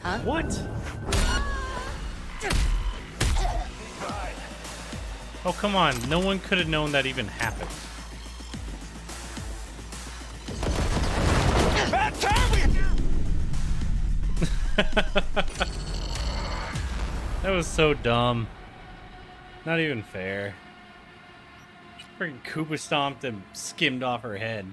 Huh? What? Oh, come on. No one could have known that even happened. That was so dumb. Not even fair. Freaking Koopa stomped and skimmed off her head.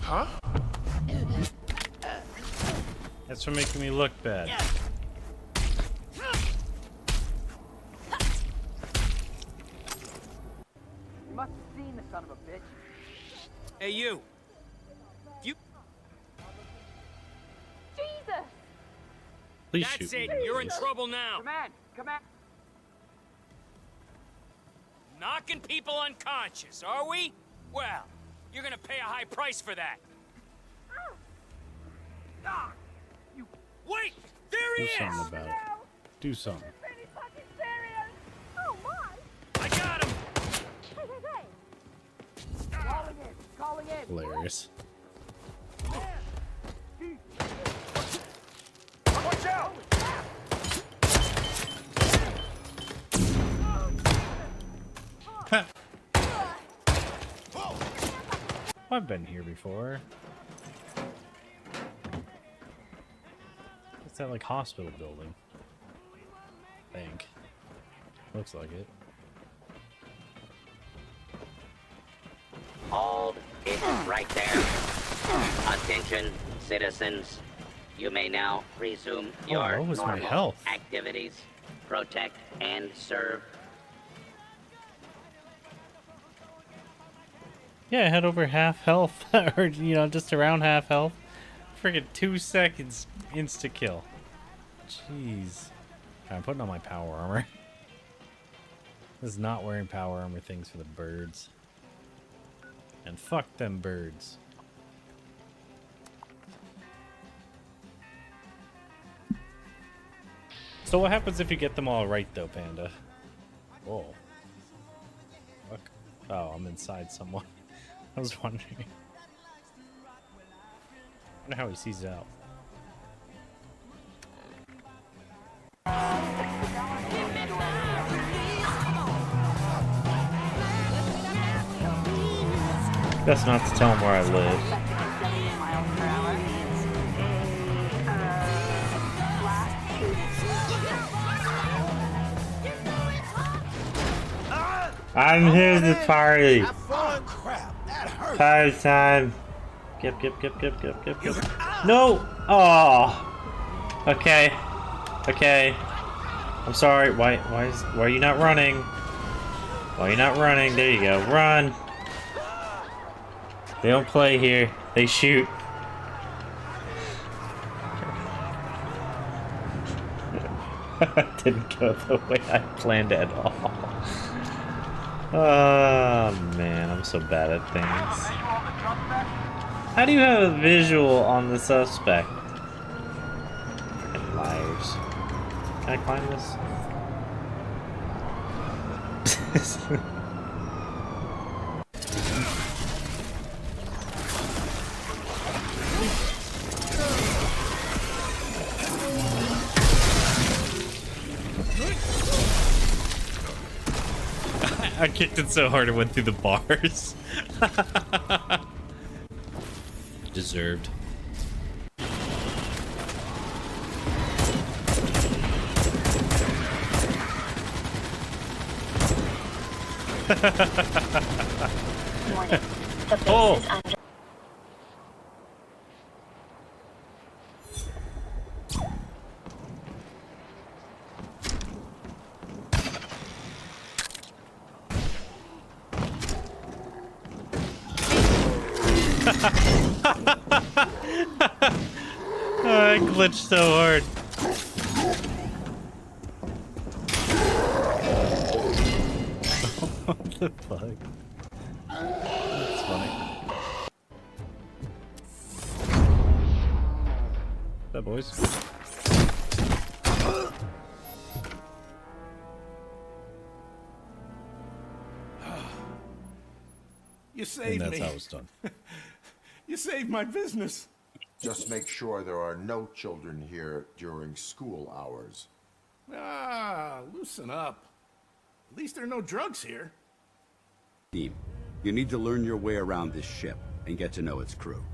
Huh? That's for making me look bad. You must have seen the son of a bitch. Hey, you. You. Jesus! Please That's shoot it. me. You're in trouble now. Come on. Knocking people unconscious, are we? Well, you're gonna pay a high price for that. You. Wait! There he Do is! something about it. Do something. Really fucking serious! Oh my! I got him! Hey! Calling in. Hilarious. Watch out! I've been here before. It's that like hospital building. I think. Looks like it. Hold it right there. Attention, citizens. You may now resume your what was my normal health? activities. Protect and serve. Yeah, I had over half health, or you know, just around half health. Friggin' 2 seconds insta kill. Jeez. I'm putting on my power armor. This is not wearing power armor things for the birds. And fuck them birds. So what happens if you get them all right though, Panda? Whoa. Fuck. Oh, I'm inside someone. I was wondering. I wonder how he sees it out. Best not to tell him where I live. I'm here to party. Oh, crap. That hurt. Party time. Yep. No! Oh. Okay. I'm sorry. Why are you not running? Why are you not running? There you go. Run. They don't play here. They shoot. Didn't go the way I planned at all. Oh man, I'm so bad at things. How do you have a visual on the suspect? Fucking liars. Can I climb this? I kicked it so hard it went through the bars. Deserved. Warning. The base Oh. is under. I glitched so hard. What the fuck? That's funny. That boys. You And saved that's me. how it's done. You saved my business. Just make sure there are no children here during school hours. Ah, loosen up. At least there are no drugs here. Team, you need to learn your way around this ship and get to know its crew.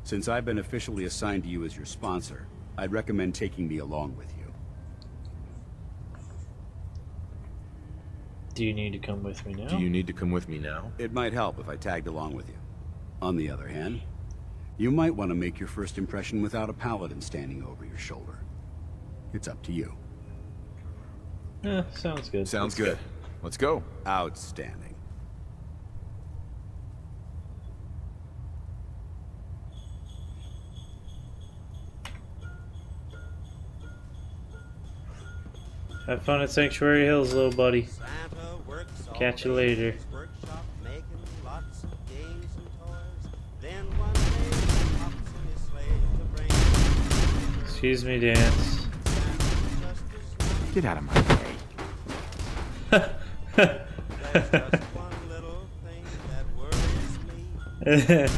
Since I've been officially assigned to you as your sponsor, I'd recommend taking me along with you. Do you need to come with me now? Do you need to come with me now? It might help if I tagged along with you. On the other hand, you might want to make your first impression without a paladin standing over your shoulder. It's up to you. Sounds good. Sounds good. Let's go. Outstanding. Have fun at Sanctuary Hills, little buddy. Catch you later. Excuse me, Dance. Get out of my way.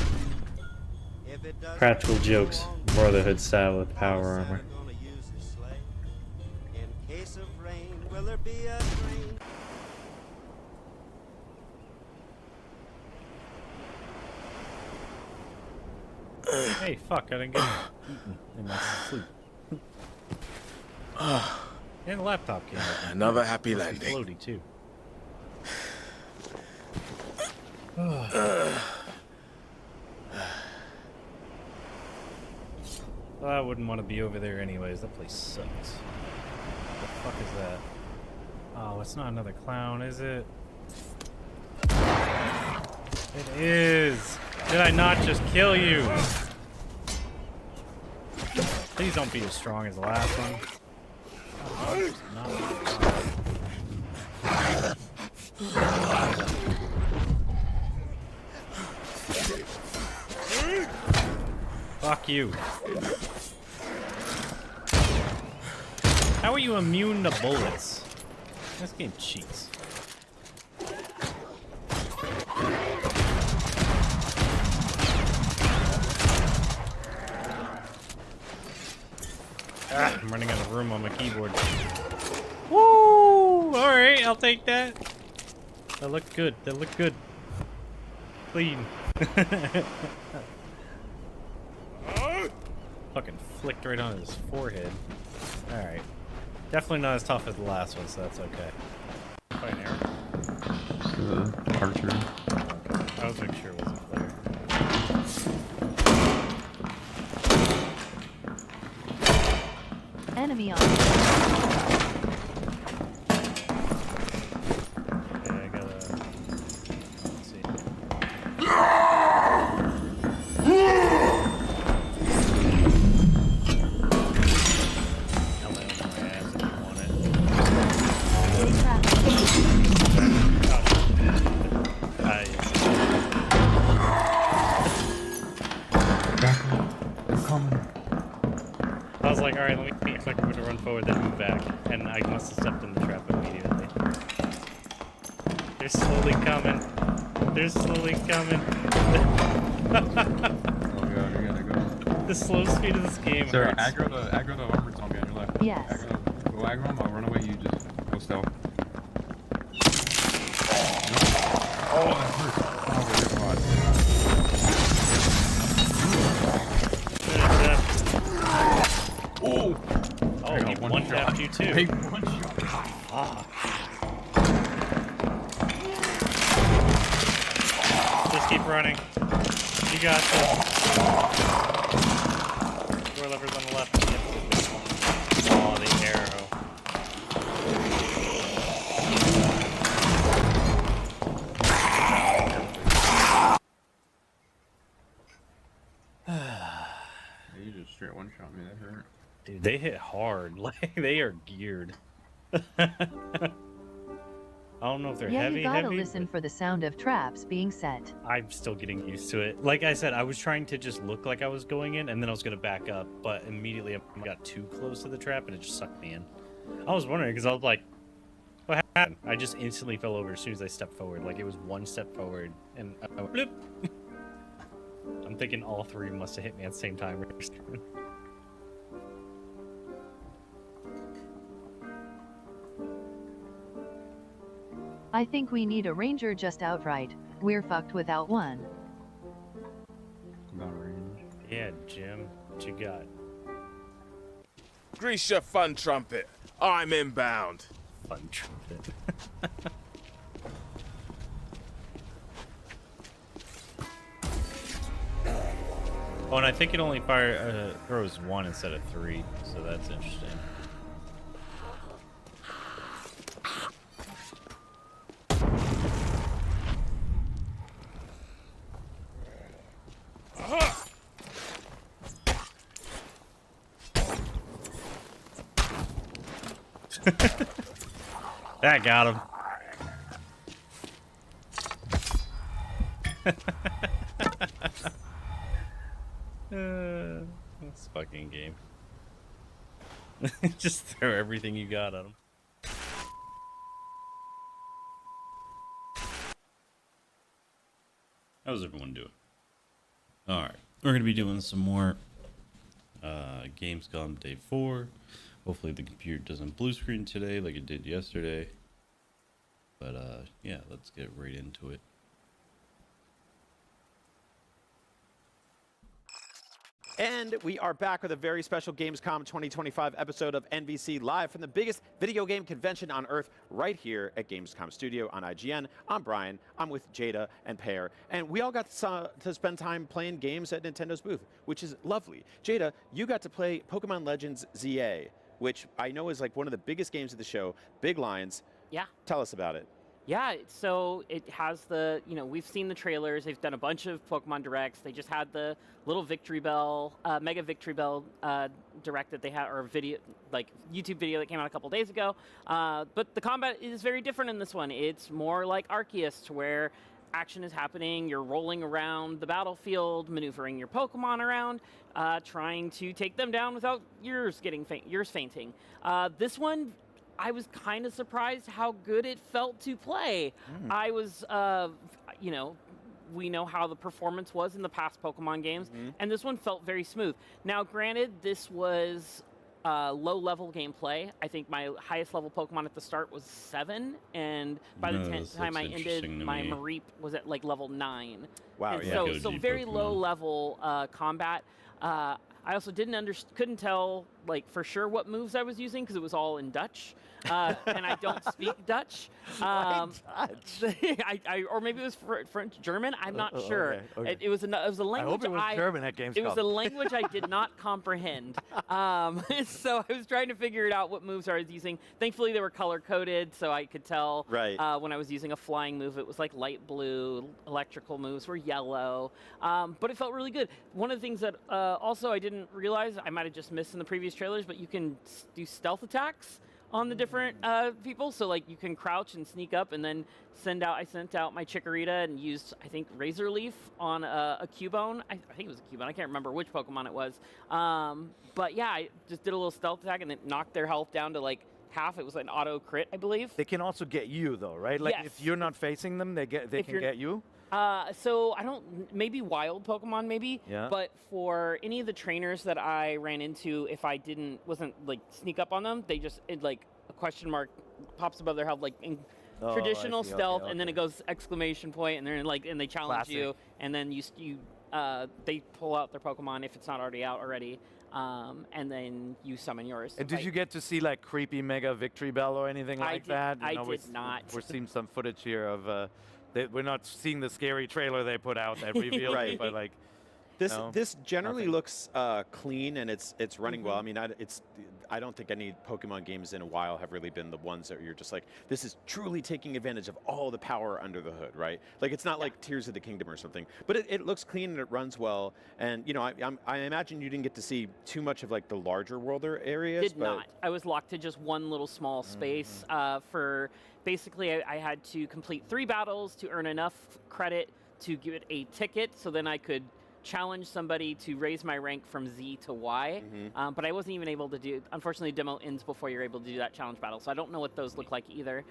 Practical jokes. Brotherhood style with power armor. Hey, fuck, I didn't get eaten in my sleep. And the laptop came up. Another happy Must be landing. floaty, too. Well, I wouldn't want to be over there anyways. That place sucks. What the fuck is that? Oh, it's not another clown, is it? It is! Did I not just kill you? Please don't be as strong as the last one. Oh, fuck you. How are you immune to bullets? This game cheats. I'm running out of room on my keyboard. Woo! Alright, I'll take that. That looked good. That looked good. Clean. Fucking flicked right on his forehead. Alright. Definitely not as tough as the last one, so that's okay. Fight an arrow? Archer. I was making sure it wasn't flare. Enemy on. Okay, I gotta... Let's see. I'll lay on my ass if you want it. I was like, alright, let me expect him to run forward, then move back. And I must have stepped in the trap immediately. They're slowly coming. They're slowly coming. Oh god, we gotta go. The slow speed of this game Sir, hurts. aggro the armored zombie on your left. Yes. Go aggro him, I'll run away, you just go stealth. No. Oh, that hurt. Oh, God. Oh! Oh, he one-tapped you too. Hey, one shot. Just keep running. You got this. Door levers on the left. Yep. Oh, the arrow. You just straight one shot me, that hurt. Dude, they hit hard. Like, they are geared. I don't know if they're Yeah, heavy, you gotta heavy. listen for the sound of traps being set. I'm still getting used to it. Like I said, I was trying to just look like I was going in, and then I was gonna back up, but immediately I got too close to the trap, and it just sucked me in. I was wondering because I was like, "What happened?" I just instantly fell over as soon as I stepped forward. Like it was one step forward, and I went, bloop. I'm thinking all three must have hit me at the same time. I think we need a ranger just outright. We're fucked without one. Not range. Yeah, Jim, what you got? Grease your fun trumpet. I'm inbound. Fun trumpet. Oh, and I think it only throws one instead of three, so that's interesting. That got him. This fucking game. Just throw everything you got at him. How's everyone doing? Alright, we're going to be doing some more Gamescom Day 4. Hopefully the computer doesn't blue screen today like it did yesterday. But yeah, let's get right into it. And we are back with a very special Gamescom 2025 episode of NVC live from the biggest video game convention on Earth right here at Gamescom Studio on IGN. I'm Brian, I'm with Jada and Pear, and we all got to spend time playing games at Nintendo's booth, which is lovely. Jada, you got to play Pokemon Legends ZA, which I know is like one of the biggest games of the show, big lines. Yeah. Tell us about it. Yeah, so it has the, we've seen the trailers. They've done a bunch of Pokemon Directs. They just had the little Victory Bell, Mega Victory Bell Direct that they had, or video, like YouTube video that came out a couple days ago. But the combat is very different in this one. It's more like Arceus, to where action is happening. You're rolling around the battlefield, maneuvering your Pokemon around, trying to take them down without yours fainting. This one, I was kind of surprised how good it felt to play. I was, we know how the performance was in the past Pokemon games, and this one felt very smooth. Now, granted, this was low-level gameplay. I think my highest level Pokemon at the start was 7, and by the time I ended, my Mareep was at like level 9. Wow, and yeah. So very low-level combat. I also couldn't tell like for sure what moves I was using because it was all in Dutch, and I don't speak Dutch. Dutch? Or maybe it was French, German. I'm not sure. Okay. It was a language. I hope it was German at Gamescom. It was a language I did not comprehend. So I was trying to figure it out what moves I was using. Thankfully, they were color coded, so I could tell. Right. When I was using a flying move, it was like light blue. Electrical moves were yellow. But it felt really good. One of the things that also I didn't realize, I might have just missed in the previous trailers, but you can do stealth attacks on the different people. So like you can crouch and sneak up and then I sent out my Chikorita and used, I think, Razor Leaf on a Cubone. I think it was a Cubone. I can't remember which Pokemon it was. But yeah, I just did a little stealth attack and it knocked their health down to like half. It was an auto crit, I believe. They can also get you though, right? Like Yes. if you're not facing them, they can get you. So I don't, maybe wild Pokemon maybe, Yeah. but for any of the trainers that I ran into, if I wasn't like sneak up on them, like a question mark pops above their head, like in traditional I see. stealth, Okay, and then it goes exclamation point, and they're like, and they challenge you, Classic. and then they pull out their Pokemon if it's not already out already, and then you summon yours. And did you get to see like creepy Mega Victory Bell or anything like that? I did not. We're seeing some footage here of. We're not seeing the scary trailer they put out that revealed it, but like. This generally looks clean and it's running well. I mean, I don't think any Pokemon games in a while have really been the ones that you're just like, this is truly taking advantage of all the power under the hood, right? Like it's not like Tears of the Kingdom or something, but it looks clean and it runs well. And you know, I imagine you didn't get to see too much of like the larger world areas. Did not. I was locked to just one little small space for basically I had to complete 3 battles to earn enough credit to get a ticket, so then I could challenge somebody to raise my rank from Z to Y, but I wasn't even able to do. Unfortunately, demo ends before you're able to do that challenge battle, so I don't know what those look like either.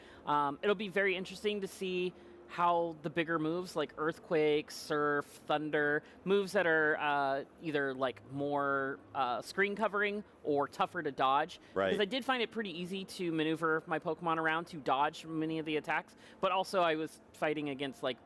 It'll be very interesting to see how the bigger moves like Earthquake, Surf, Thunder, moves that are either like more screen covering or tougher to dodge. Right. Because I did find it pretty easy to maneuver my Pokemon around to dodge many of the attacks, but also I was fighting against like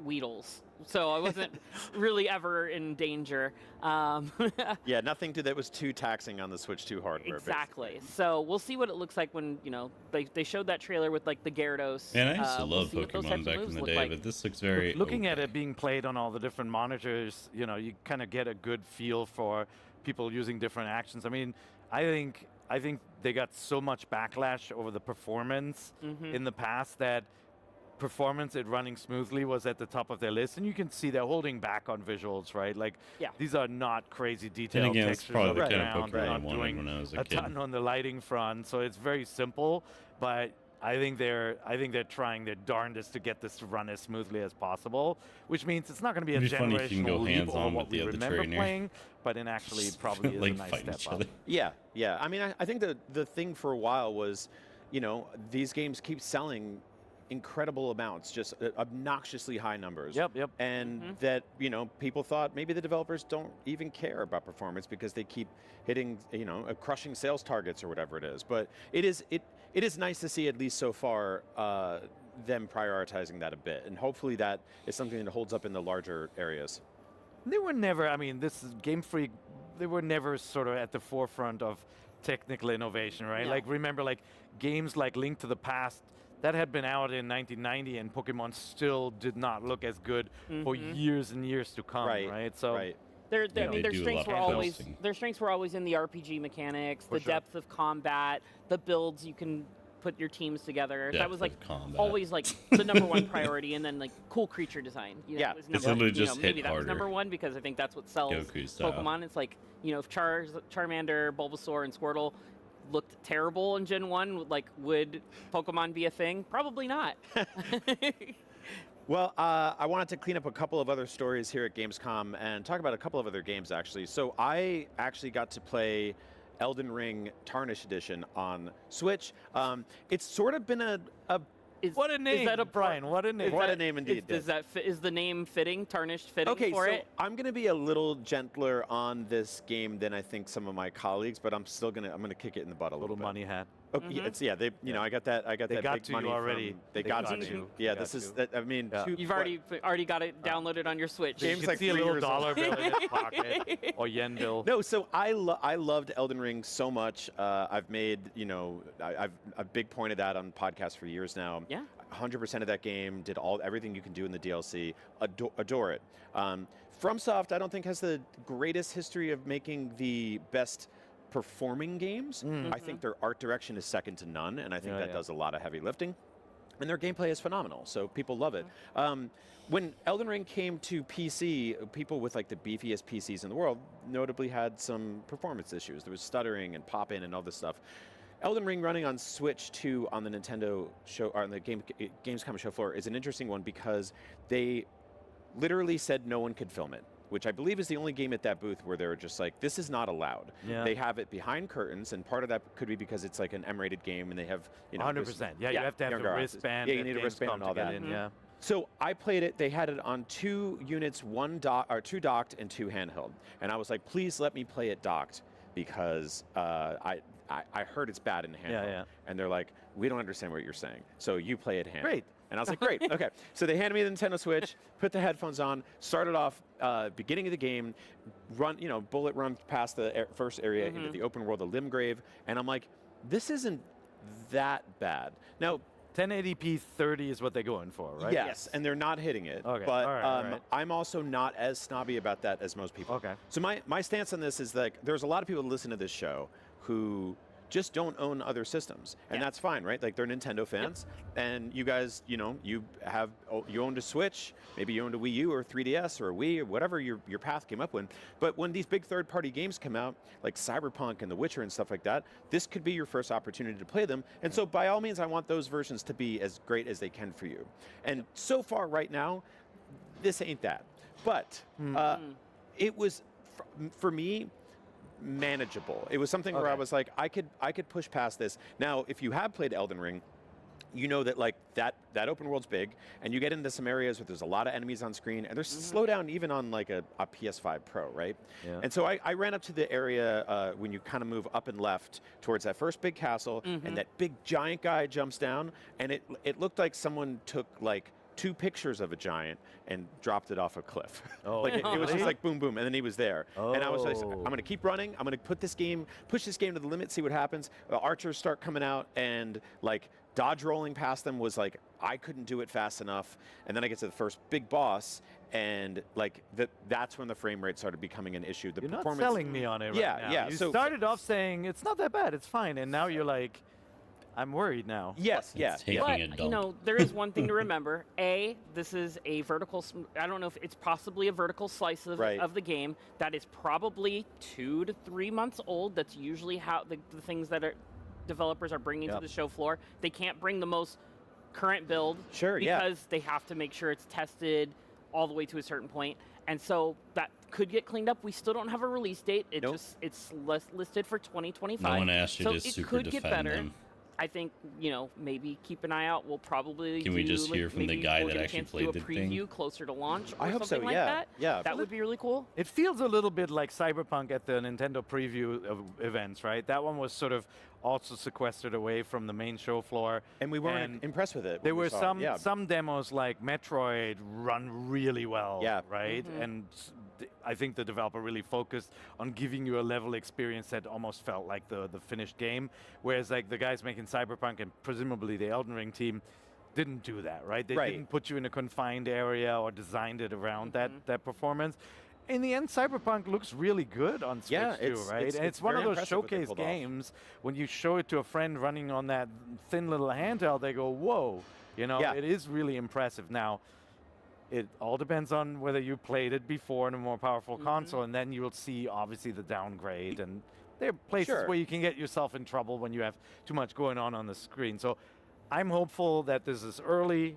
Weedles, so I wasn't really ever in danger. Yeah, nothing that was too taxing on the Switch 2 hardware. Exactly. Basically. So we'll see what it looks like when, you know, they showed that trailer with like the Gyarados. And I used to we'll love see what those Pokemon types of back in moves the look day, like. but this looks very Looking at it being played on all the different monitors, you know, you kind of get a good feel for people using different actions. I mean, I think they got so much backlash over the performance in the past that performance it running smoothly was at the top of their list, and you can see they're holding back on visuals, right? Like these are not crazy detailed again, it's textures probably on the the kind of ground. Pokemon They're I not wanted doing when I was a a kid. ton on the lighting front, so it's very simple. But I think they're trying their darndest to get this to run as smoothly as possible, which means it's not going to be a It'd be funny if you can generational go leap over hands-on what with the we other remember trainer. playing, but in actually probably is Like a nice fighting each step up. other. Yeah. I mean, I think the thing for a while was, you know, these games keep selling incredible amounts, just obnoxiously high numbers. Yep. And that, you know, people thought maybe the developers don't even care about performance because they keep hitting, you know, crushing sales targets or whatever it is. But it is nice to see, at least so far, them prioritizing that a bit. And hopefully that is something that holds up in the larger areas. They were never, I mean, this is Game Freak, they were never sort of at the forefront of technical innovation, right? No. Like, remember, like, games like Link to the Past, that had been out in 1990, and Pokemon still did not look as good for years and years to come, right? So, Their Yeah, they do a lot of posting. their strengths were always in the RPG mechanics, For the sure. depth of combat, the builds you can put your teams together. Depth that was like of combat. always like the number one priority, and then like cool creature design. You know, Yeah. it was It's number, literally you know, just maybe hit that was harder. number one because I think that's what sells Goku style. Pokemon. It's like, you know, if Charmander, Bulbasaur, and Squirtle looked terrible in Gen 1, like, would Pokemon be a thing? Probably not. Well, I wanted to clean up a couple of other stories here at Gamescom and talk about a couple of other games, actually. So I actually got to play Elden Ring Tarnished Edition on Switch. It's sort of been a what a name, Brian, what a name. What a name indeed. Is the name fitting, Tarnished fitting Okay, for so it? I'm going to be a little gentler on this game than I think some of my colleagues, but I'm still going to kick it in the butt a little bit. money hat. Okay, they, you know, I got that They that got big to you money already. from- They got to you. They Yeah, got this is to. that. I mean, You've already got it downloaded on your Switch. Games You like can see a 3 little years dollar old. bill in his pocket, or yen bill. No, so I loved Elden Ring so much. I've made, you know, I've a big point of that on podcasts for years now. Yeah. 100% of that game, did everything you can do in the DLC. Adore it. FromSoft, I don't think has the greatest history of making the best performing games. I think their art direction is second to none, and I think that does a lot of heavy lifting. And their gameplay is phenomenal, so people love it. When Elden Ring came to PC, people with like the beefiest PCs in the world notably had some performance issues. There was stuttering and pop-in and all this stuff. Elden Ring running on Switch 2 on the Nintendo show, or on the Gamescom show floor is an interesting one because they literally said no one could film it, which I believe is the only game at that booth where they were just like, this is not allowed. Yeah. They have it behind curtains, and part of that could be because it's like an M-rated game, and they have, you know, 100%. Yeah, you have to have younger the audiences. wristband. Yeah, you at need a wristband Gamescom and all to get that. in, yeah. So I played it. They had it on 2 units, 2 docked and 2 handheld, and I was like, please let me play it docked because I heard it's bad in handheld. Yeah. And they're like, we don't understand what you're saying, so you play it handheld. Great. And I was like, great, okay. So they handed me the Nintendo Switch, put the headphones on, started off beginning of the game, bullet run past the first area into the open world of Limgrave, and I'm like, this isn't that bad. Now, 1080p 30 is what they're going for, right? Yes, and they're not hitting it. Okay, But all right. I'm also not as snobby about that as most people. Okay. So my stance on this is like there's a lot of people who listen to this show who just don't own other systems, and that's fine, right? Like they're Nintendo fans, and you guys, you know, you owned a Switch, maybe you owned a Wii U or 3DS or a Wii or whatever your path came up with. But when these big third-party games come out, like Cyberpunk and The Witcher and stuff like that, this could be your first opportunity to play them. And so by all means, I want those versions to be as great as they can for you. And so far right now, this ain't that. But it was, for me, manageable. It was something where I was like, I could push past this. Now, if you have played Elden Ring, you know that like that open world's big, and you get into some areas where there's a lot of enemies on screen, and there's slowdown even on like a PS5 Pro, right? Yeah. And so I ran up to the area when you kind of move up and left towards that first big castle, and that big giant guy jumps down, and it looked like someone took like 2 pictures of a giant and dropped it off a cliff. Oh, like it was just like boom, boom, and then he was there. And I was like, Oh. I'm going to keep running. I'm going to push this game to the limit, see what happens. The archers start coming out, and like dodge rolling past them was like I couldn't do it fast enough. And then I get to the first big boss, and like that's when the frame rate started becoming an issue. The You're not performance. selling me on it right now. Yeah. You So started off saying it's not that bad, it's fine, and now you're like, I'm worried now. Yes, But, you know, there is one thing to remember. This is a vertical, I don't know if it's possibly a vertical slice of the game that is probably 2 to 3 months old. That's usually how the things that developers are bringing to the show floor. They can't bring the most current build because they have to make sure it's tested all the way to a certain point. And so that could get cleaned up. We still don't have a release date. It's listed for 2025. No one asked you so to it super could get defend better. them. I think, you know, maybe keep an eye out. We'll probably Can we just hear from the guy we'll that get a actually chance to played do the a preview thing? closer to launch or I hope something so, like yeah. that. Yeah. That would be really cool. It feels a little bit like Cyberpunk at the Nintendo preview events, right? That one was sort of also sequestered away from the main show floor. And we weren't impressed with it. There when we were saw it. some demos like Metroid run really well, right? Mm-hmm. And I think the developer really focused on giving you a level experience that almost felt like the finished game. Whereas like the guys making Cyberpunk and presumably the Elden Ring team didn't do that, right? They didn't put you in a confined area or designed it around that performance. In the end, Cyberpunk looks really good on Switch too, right? And it's one of very those impressive what they showcase pulled off. games when you show it to a friend running on that thin little handheld, they go, whoa, you know, it is really impressive. Now, it all depends on whether you played it before in a more powerful console, and then you'll see, obviously, the downgrade. And there are places where you can get yourself in trouble when you have too much going on the screen. So I'm hopeful that this is early.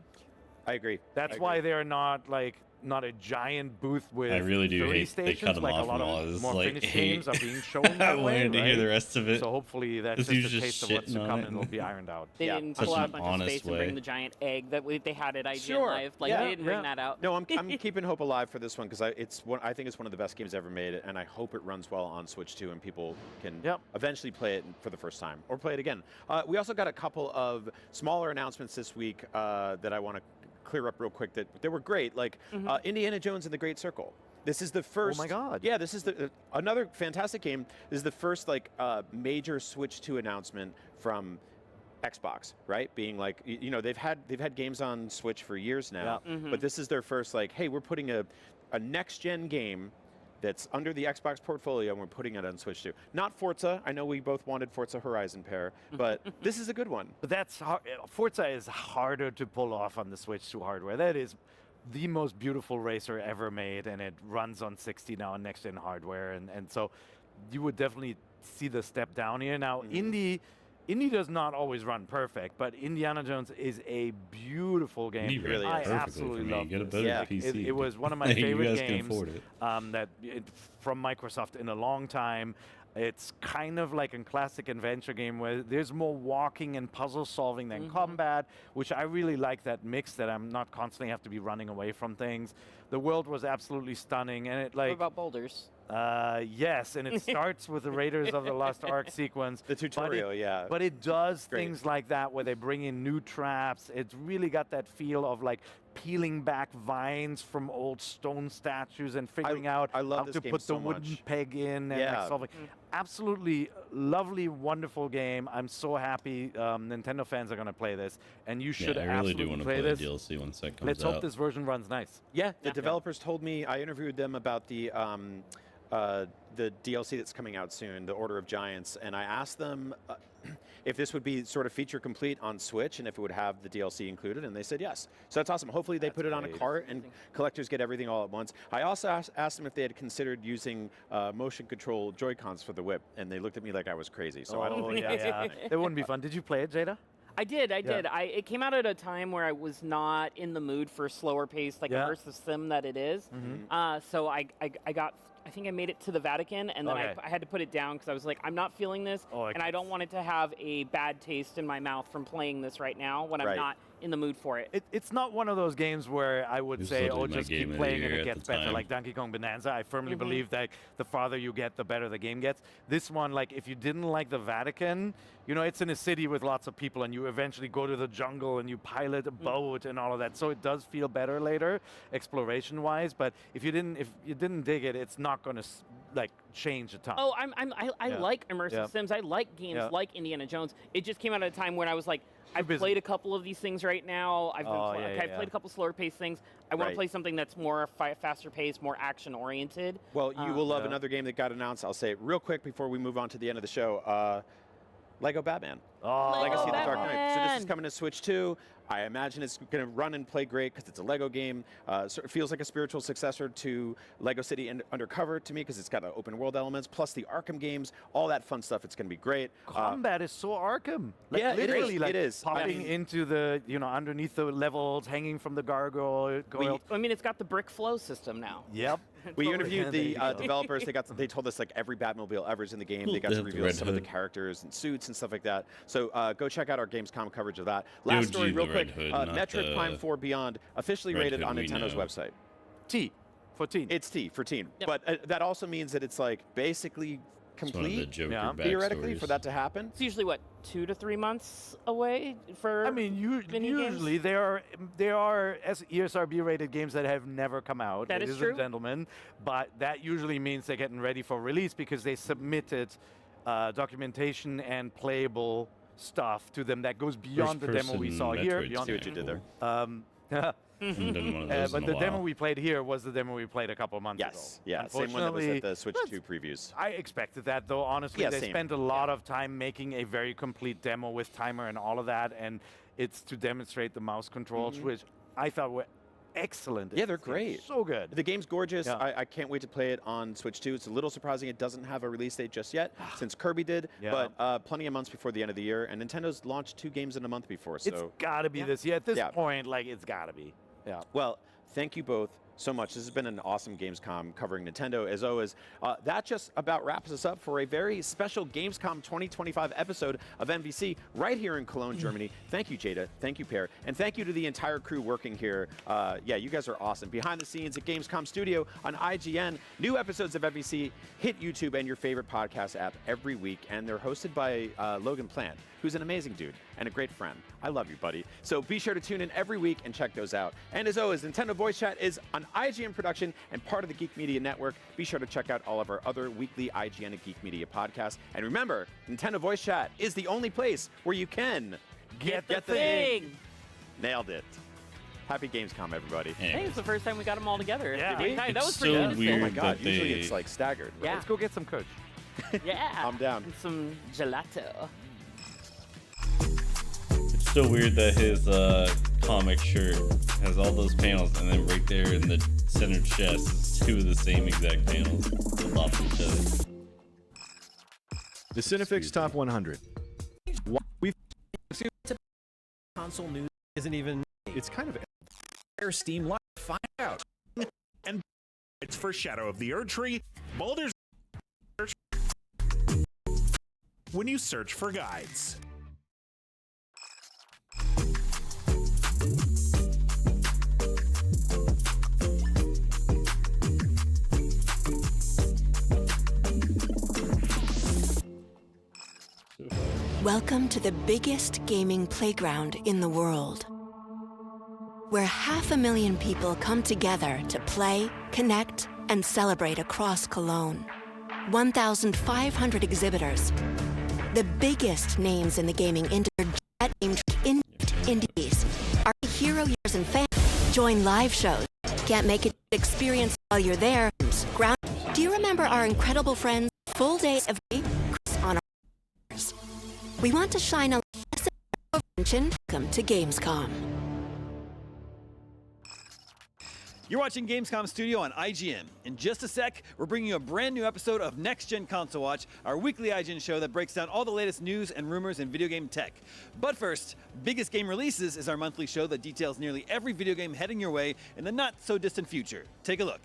I agree. That's why they're not a giant booth with I really do 30 hate they stations, cut them like off a lot and all of this, more like, finished hey. games are being shown I that way, wanted to hear right? the rest of it. So hopefully that's This just a dude's taste of shitting what's to on come it. and it'll be ironed out. They didn't Such pull out an a bunch of honest space and bring way. the giant egg that they had at IGN Sure. Live. Like, Yeah. they didn't bring that out. No, I'm keeping hope alive for this one because I think it's one of the best games ever made, and I hope it runs well on Switch too, and people can eventually play it for the first time or play it again. We also got a couple of smaller announcements this week that I want to clear up real quick that they were great, like Indiana Jones and the Great Circle. This is the first. Oh my God! Yeah, this is another fantastic game. This is the first major Switch 2 announcement from Xbox, right? Being like, you know, they've had games on Switch for years now, but this is their first hey, we're putting a next gen game that's under the Xbox portfolio, and we're putting it on Switch 2. Not Forza. I know we both wanted Forza Horizon pair, but this is a good one. But that's Forza is harder to pull off on the Switch 2 hardware. That is the most beautiful racer ever made, and it runs on 60 now on next-gen hardware, and so you would definitely see the step down here. Now, Indy does not always run perfect, but Indiana Jones is a beautiful game. Indy really I is. Perfectly absolutely for me. love Get a this. better PC. It was one of my You favorite guys can games afford it. from Microsoft in a long time. It's kind of like a classic adventure game where there's more walking and puzzle solving than combat, which I really like that mix, that I'm not constantly have to be running away from things. The world was absolutely stunning, and it What about boulders? Yes, and it starts with the Raiders of the Lost Ark sequence. The tutorial, But it does Great. things like that where they bring in new traps. It's really got that feel of like peeling back vines from old stone statues and figuring out I love how this to game put so the wooden much. peg in and like solving. absolutely lovely, wonderful game. I'm so happy Nintendo fans are going to play this, and you should I really absolutely do want to play play this. DLC once that comes Let's out. hope this version runs nice. Yeah, the developers told me, I interviewed them about the DLC that's coming out soon, the Order of Giants, and I asked them if this would be sort of feature complete on Switch and if it would have the DLC included, and they said yes. So that's awesome. Hopefully they put it on a cart and collectors get everything all at once. I also asked them if they had considered using motion control Joy-Cons for the whip, and they looked at me like I was crazy. So I don't know. Yeah. It wouldn't be fun. Did you play it, Jada? I did. It came out at a time where I was not in the mood for slower paced, like immersive sim that it is. So I think I made it to the Vatican, and then I had to put it down because I was like, I'm not feeling this, and I don't want it to have a bad taste in my mouth from playing this right now when I'm not in the mood for it. It's not one of those games where I would say, oh, literally my just game keep of the playing and year it at gets the better, time. like Donkey Kong Bonanza. I firmly believe that the farther you get, the better the game gets. This one, like, if you didn't like the Vatican, you know, it's in a city with lots of people, and you eventually go to the jungle and you pilot a boat and all of that. So it does feel better later, exploration-wise. But if you didn't dig it, it's not going to like change a ton. Oh, I like immersive sims. I like games like Indiana Jones. It just came out at a time when I was like, I've played a couple of these things right now. I've played a couple slower paced things. I want to play something that's more faster paced, more action oriented. Well, you will love another game that got announced. I'll say it real quick before we move on to the end of the show. Lego Batman. Legacy of the Dark Knight. So this is coming to Switch 2. I imagine it's going to run and play great because it's a Lego game. So it feels like a spiritual successor to Lego City Undercover to me because it's got open world elements, plus the Arkham games, all that fun stuff. It's going to be great. Combat is so Arkham. Like, yeah, literally, it is. Popping into the, underneath the levels, hanging from the gargoyle. It's got the brick flow system now. Yep. We interviewed the developers. They told us like every Batmobile ever is in the game. They got to reveal some of the characters and suits and stuff like that. So go check out our Gamescom coverage of that. Last story, real quick. Metroid Prime 4 Beyond officially rated on Nintendo's website. T for teen. It's T for teen. Yep. But that also means that it's like basically complete, theoretically, for that to happen. It's usually what, 2 to 3 months away for. I mean, usually there are ESRB rated games that have never come out. That is ladies true, and gentlemen. But that usually means they're getting ready for release because they submitted documentation and playable stuff to them that goes beyond the demo we saw here. See what you did there. But the demo we played here was the demo we played a couple months ago. Yeah, same one that was at the Switch 2 previews. I expected that, though. Honestly, they spent a lot of time making a very complete demo with timer and all of that, and it's to demonstrate the mouse controls, which I thought were excellent. Yeah, they're great. So good. The game's gorgeous. I can't wait to play it on Switch 2. It's a little surprising it doesn't have a release date just yet, since Kirby did, but plenty of months before the end of the year. And Nintendo's launched 2 games in a month before, so it's got to be this year. At this point, like, it's got to be. Yeah. Well, thank you both so much. This has been an awesome Gamescom covering Nintendo, as always. That just about wraps us up for a very special Gamescom 2025 episode of MVC right here in Cologne, Germany. Thank you, Jada. Thank you, Per. And thank you to the entire crew working here. Yeah, you guys are awesome. Behind the scenes at Gamescom Studio on IGN, new episodes of MVC hit YouTube and your favorite podcast app every week. And they're hosted by Logan Plant, who's an amazing dude and a great friend. I love you, buddy. So be sure to tune in every week and check those out. And as always, Nintendo Voice Chat is an IGN production and part of the Geek Media Network. Be sure to check out all of our other weekly IGN and Geek Media podcasts. And remember, Nintendo Voice Chat is the only place where you can get the thing. Nailed it. Happy Gamescom, everybody. I think it's the first time we got them all together. Yeah. That was so pretty good. weird. Oh my God, that usually they- it's like staggered. Yeah. Let's go get some coach. Yeah. I'm down. And some gelato. It's so weird that his comic shirt has all those panels, and then right there in the center chest is 2 of the same exact panels on top of each other. The Cinefix Top 100. Console news isn't even. It's kind of Air Steam Live. Find out. And it's for Shadow of the Erdtree, Baldur's when you search for guides. Welcome to the biggest gaming playground in the world, where 500,000 people come together to play, connect, and celebrate across Cologne. 1,500 exhibitors. The biggest names in the gaming industry are named indies. Are hero years and fans join live shows? Can't make it experience while you're there. Ground. Do you remember our incredible friends? Full days of on our. We want to shine a light of attention. Welcome to Gamescom. You're watching Gamescom Studio on IGN. In just a sec, we're bringing you a brand new episode of Next Gen Console Watch, our weekly IGN show that breaks down all the latest news and rumors in video game tech. But first, Biggest Game Releases is our monthly show that details nearly every video game heading your way in the not-so-distant future. Take a look.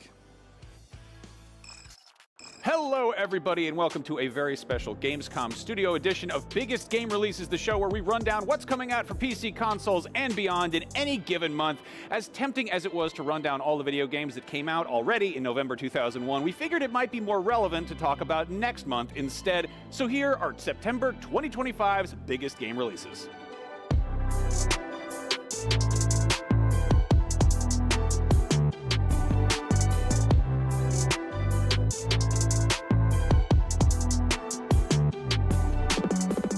Hello, everybody, and welcome to a very special Gamescom Studio edition of Biggest Game Releases, the show where we run down what's coming out for PC, consoles, and beyond in any given month. As tempting as it was to run down all the video games that came out already in November 2001, we figured it might be more relevant to talk about next month instead. So here are September 2025's biggest game releases.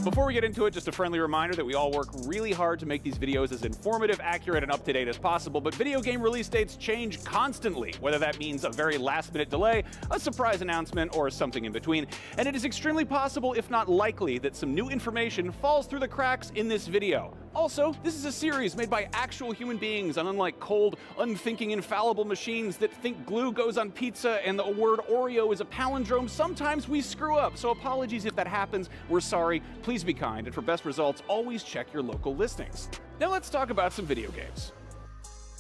Before we get into it, just a friendly reminder that we all work really hard to make these videos as informative, accurate, and up-to-date as possible, but video game release dates change constantly, whether that means a very last-minute delay, a surprise announcement, or something in between. And it is extremely possible, if not likely, that some new information falls through the cracks in this video. Also, this is a series made by actual human beings, and unlike cold, unthinking, infallible machines that think glue goes on pizza and the word Oreo is a palindrome, sometimes we screw up. So apologies if that happens. We're sorry. Please be kind, and for best results, always check your local listings. Now let's talk about some video games.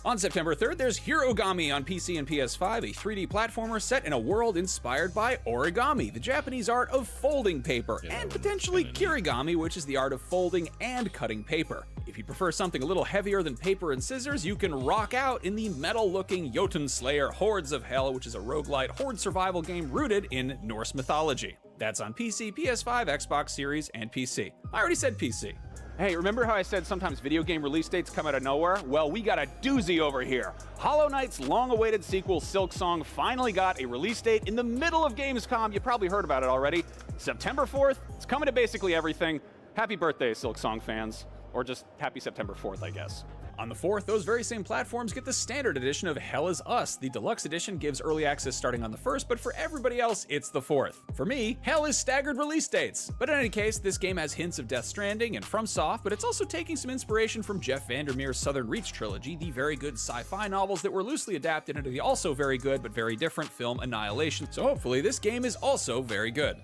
On September 3rd, there's Hirogami on PC and PS5, a 3D platformer set in a world inspired by origami, the Japanese art of folding paper, and potentially kirigami, which is the art of folding and cutting paper. If you prefer something a little heavier than paper and scissors, you can rock out in the metal-looking Jotun Slayer Hordes of Hell, which is a roguelite horde survival game rooted in Norse mythology. That's on PC, PS5, Xbox Series, and PC. I already said PC. Hey, remember how I said sometimes video game release dates come out of nowhere? Well, we got a doozy over here. Hollow Knight's long-awaited sequel, Silksong, finally got a release date in the middle of Gamescom. You probably heard about it already. September 4th, it's coming to basically everything. Happy birthday, Silksong fans. Or just happy September 4th, I guess. On the 4th, those very same platforms get the standard edition of Hell is Us. The deluxe edition gives early access starting on the 1st, but for everybody else, it's the 4th. For me, Hell is staggered release dates. But in any case, this game has hints of Death Stranding and FromSoft, but it's also taking some inspiration from Jeff Vandermeer's Southern Reach trilogy, the very good sci-fi novels that were loosely adapted into the also very good but very different film Annihilation. So hopefully this game is also very good.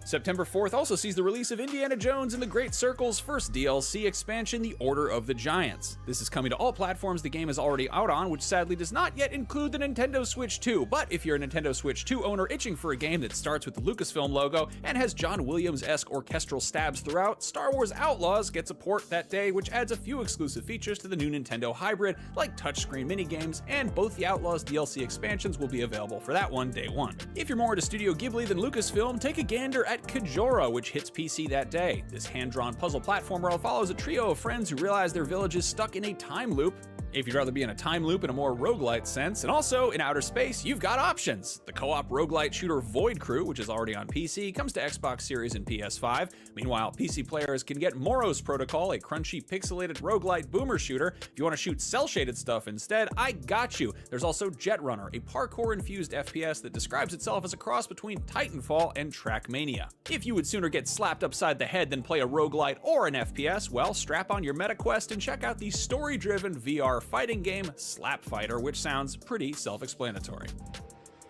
September 4th also sees the release of Indiana Jones and the Great Circle's first DLC expansion, The Order of the Giants. This is coming to all platforms the game is already out on, which sadly does not yet include the Nintendo Switch 2, but if you're a Nintendo Switch 2 owner itching for a game that starts with the Lucasfilm logo and has John Williams-esque orchestral stabs throughout, Star Wars Outlaws gets a port that day, which adds a few exclusive features to the new Nintendo hybrid, like touchscreen minigames, and both the Outlaws DLC expansions will be available for that one day one. If you're more into Studio Ghibli than Lucasfilm, take a gander at Kajora, which hits PC that day. This hand-drawn puzzle platformer follows a trio of friends who realize their village is stuck in a time loop. If you'd rather be in a time loop in a more roguelite sense, and also in outer space, you've got options. The co-op roguelite shooter Void Crew, which is already on PC, comes to Xbox Series and PS5. Meanwhile, PC players can get Moros Protocol, a crunchy pixelated roguelite boomer shooter. If you want to shoot cel-shaded stuff instead, I got you. There's also Jet Runner, a parkour-infused FPS that describes itself as a cross between Titanfall and Trackmania. If you would sooner get slapped upside the head than play a roguelite or an FPS, well, strap on your MetaQuest and check out the story-driven VR fighting game Slap Fighter, which sounds pretty self-explanatory.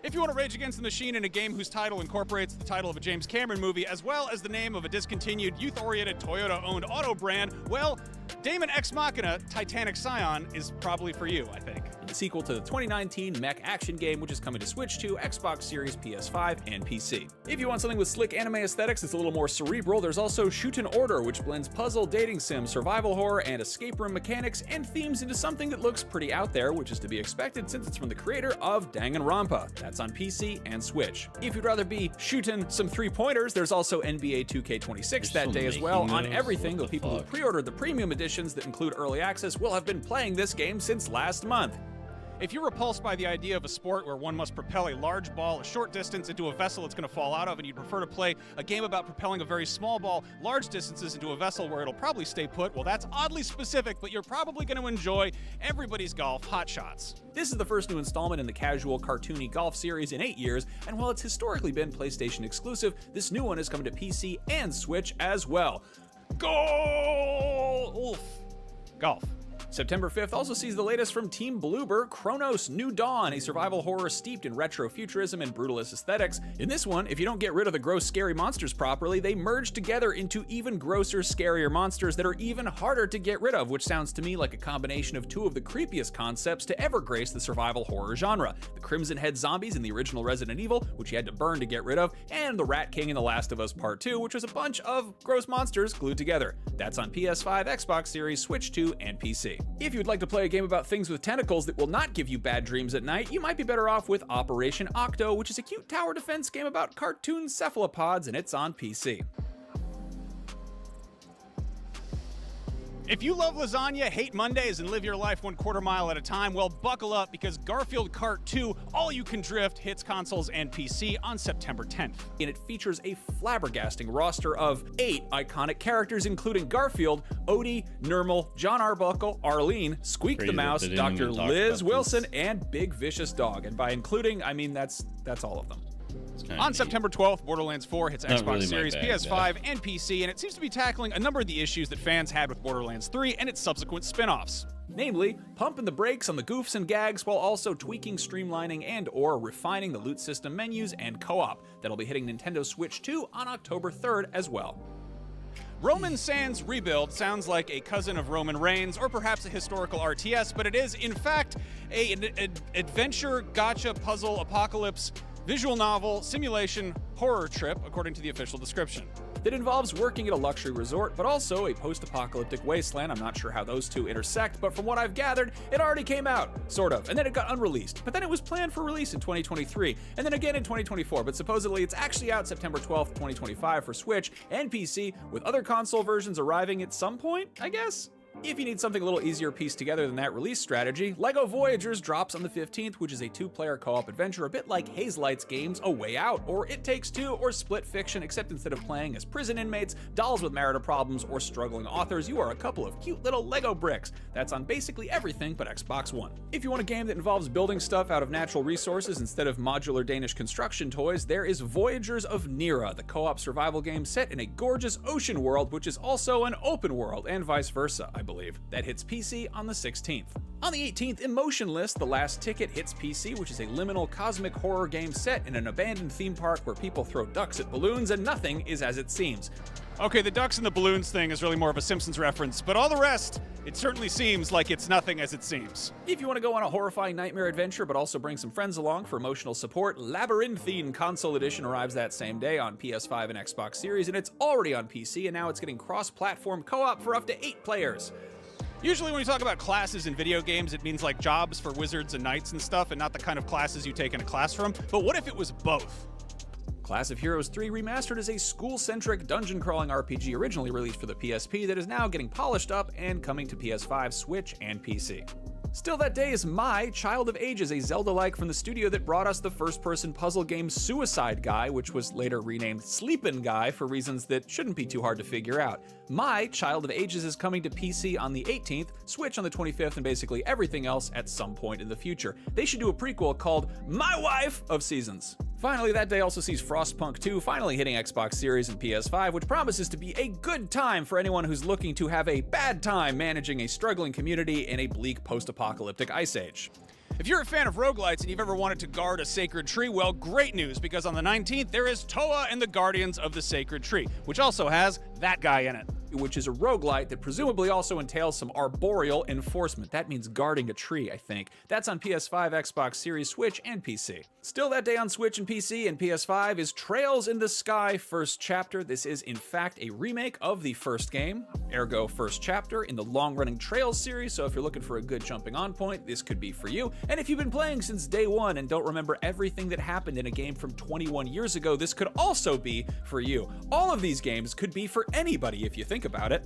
If you want to rage against the machine in a game whose title incorporates the title of a James Cameron movie as well as the name of a discontinued, youth-oriented Toyota-owned auto brand, well, Daemon Ex Machina Titanic Scion is probably for you, I think. The sequel to the 2019 mech action game, which is coming to Switch 2, Xbox Series, PS5, and PC. If you want something with slick anime aesthetics that's a little more cerebral, there's also Shootin' Order, which blends puzzle, dating sim, survival horror, and escape room mechanics and themes into something that looks pretty out there, which is to be expected since it's from the creator of Danganronpa. That's on PC and Switch. If you'd rather be shooting some three-pointers, there's also NBA 2K26 that day as well on everything, though people who pre-ordered the premium editions that include early access will have been playing this game since last month. If you're repulsed by the idea of a sport where one must propel a large ball a short distance into a vessel it's going to fall out of, and you'd prefer to play a game about propelling a very small ball large distances into a vessel where it'll probably stay put, well, that's oddly specific, but you're probably going to enjoy Everybody's Golf Hot Shots. This is the first new installment in the casual, cartoony golf series in 8 years, and while it's historically been PlayStation exclusive, this new one is coming to PC and Switch as well. Golf! September 5th also sees the latest from Team Bloober, Chronos New Dawn, a survival horror steeped in retro futurism and brutalist aesthetics. In this one, if you don't get rid of the gross, scary monsters properly, they merge together into even grosser, scarier monsters that are even harder to get rid of, which sounds to me like a combination of two of the creepiest concepts to ever grace the survival horror genre. The Crimson Head zombies in the original Resident Evil, which you had to burn to get rid of, and the Rat King in The Last of Us Part 2, which was a bunch of gross monsters glued together. That's on PS5, Xbox Series, Switch 2, and PC. If you'd like to play a game about things with tentacles that will not give you bad dreams at night, you might be better off with Operation Octo, which is a cute tower defense game about cartoon cephalopods, and it's on PC. If you love lasagna, hate Mondays, and live your life 1/4 mile at a time, well, buckle up, because Garfield Kart 2 All You Can Drift hits consoles and PC on September 10th. And it features a flabbergasting roster of 8 iconic characters, including Garfield, Odie, Nermal, John Arbuckle, Arlene, Squeak the Mouse, Dr. Liz Wilson, and Big Vicious Dog. And by including, I mean that's all of them. On September 12th, Borderlands 4 hits Xbox really Series, bag, PS5, and PC, and it seems to be tackling a number of the issues that fans had with Borderlands 3 and its subsequent spin-offs. Namely, pumping the brakes on the goofs and gags while also tweaking, streamlining, and/or refining the loot system menus and co-op. That'll be hitting Nintendo Switch 2 on October 3rd as well. Roman Sands Rebuild sounds like a cousin of Roman Reigns, or perhaps a historical RTS, but it is, in fact, an adventure, gacha, puzzle, apocalypse, visual novel, simulation, horror trip, according to the official description. That involves working at a luxury resort, but also a post-apocalyptic wasteland. I'm not sure how those two intersect, but from what I've gathered, it already came out, sort of, and then it got unreleased. But then it was planned for release in 2023, and then again in 2024, but supposedly it's actually out September 12th, 2025 for Switch and PC, with other console versions arriving at some point, I guess? If you need something a little easier pieced together than that release strategy, LEGO Voyagers drops on the 15th, which is a 2-player co-op adventure a bit like Hazelight's games A Way Out, or It Takes Two, or Split Fiction, except instead of playing as prison inmates, dolls with marital problems, or struggling authors, you are a couple of cute little LEGO bricks. That's on basically everything but Xbox One. If you want a game that involves building stuff out of natural resources instead of modular Danish construction toys, there is Voyagers of Nira, the co-op survival game set in a gorgeous ocean world, which is also an open world, and vice versa, I believe. That hits PC on the 16th. On the 18th, Emotionless, The Last Ticket hits PC, which is a liminal cosmic horror game set in an abandoned theme park where people throw ducks at balloons and nothing is as it seems. Okay, the ducks and the balloons thing is really more of a Simpsons reference, but all the rest, it certainly seems like it's nothing as it seems. If you want to go on a horrifying nightmare adventure but also bring some friends along for emotional support, Labyrinthine Console Edition arrives that same day on PS5 and Xbox Series, and it's already on PC, and now it's getting cross-platform co-op for up to 8 players. Usually when we talk about classes in video games, it means like jobs for wizards and knights and stuff, and not the kind of classes you take in a classroom. But what if it was both? Class of Heroes 3 Remastered is a school-centric dungeon-crawling RPG originally released for the PSP that is now getting polished up and coming to PS5, Switch, and PC. Still that day is My Child of Ages, a Zelda-like from the studio that brought us the first-person puzzle game Suicide Guy, which was later renamed Sleepin' Guy for reasons that shouldn't be too hard to figure out. My Child of Ages is coming to PC on the 18th, Switch on the 25th, and basically everything else at some point in the future. They should do a prequel called My Wife of Seasons. Finally, that day also sees Frostpunk 2 finally hitting Xbox Series and PS5, which promises to be a good time for anyone who's looking to have a bad time managing a struggling community in a bleak post-apocalyptic ice age. If you're a fan of roguelites and you've ever wanted to guard a sacred tree, well, great news, because on the 19th, there is Toa and the Guardians of the Sacred Tree, which also has that guy in it. Which is a roguelite that presumably also entails some arboreal enforcement. That means guarding a tree, I think. That's on PS5, Xbox Series, Switch, and PC. Still that day on Switch and PC and PS5 is Trails in the Sky First Chapter. This is, in fact, a remake of the first game, ergo First Chapter, in the long-running Trails series, so if you're looking for a good jumping-on point, this could be for you. And if you've been playing since day one and don't remember everything that happened in a game from 21 years ago, this could also be for you. All of these games could be for anybody if you think about it.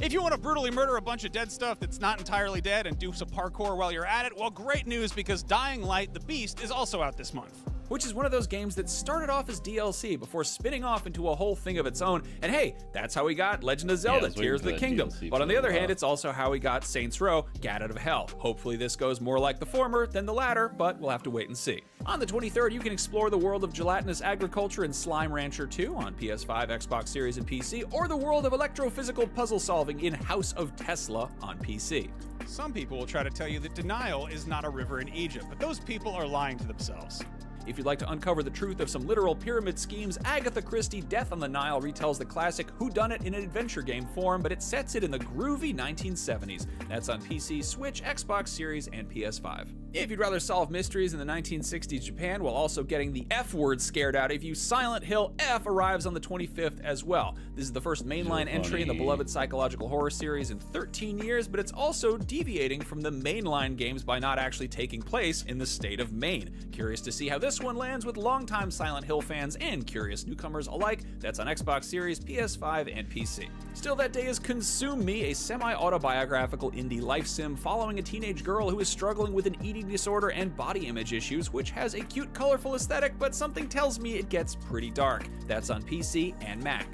If you want to brutally murder a bunch of dead stuff that's not entirely dead and do some parkour while you're at it, well, great news, because Dying Light: The Beast is also out this month. Which is one of those games that started off as DLC before spinning off into a whole thing of its own. And hey, that's how we got Legend of Zelda, Tears of the Kingdom. But on the other hand, it's also how we got Saints Row, Gat Out of Hell. Hopefully this goes more like the former than the latter, but we'll have to wait and see. On the 23rd, you can explore the world of gelatinous agriculture in Slime Rancher 2 on PS5, Xbox Series, and PC, or the world of electrophysical puzzle solving in House of Tesla on PC. Some people will try to tell you that denial is not a river in Egypt, but those people are lying to themselves. If you'd like to uncover the truth of some literal pyramid schemes, Agatha Christie Death on the Nile retells the classic whodunit in an adventure game form, but it sets it in the groovy 1970s. That's on PC, Switch, Xbox Series, and PS5. If you'd rather solve mysteries in the 1960s Japan while also getting the F word scared out of you, Silent Hill F arrives on the 25th as well. This is the first mainline entry in the beloved psychological horror series in 13 years, but it's also deviating from the mainline games by not actually taking place in the state of Maine. Curious to see how this one lands with longtime Silent Hill fans and curious newcomers alike. That's on Xbox Series, PS5, and PC. Still That Day is Consume Me, a semi-autobiographical indie life sim following a teenage girl who is struggling with an eating disorder and body image issues, which has a cute, colorful aesthetic, but something tells me it gets pretty dark. That's on PC and Mac.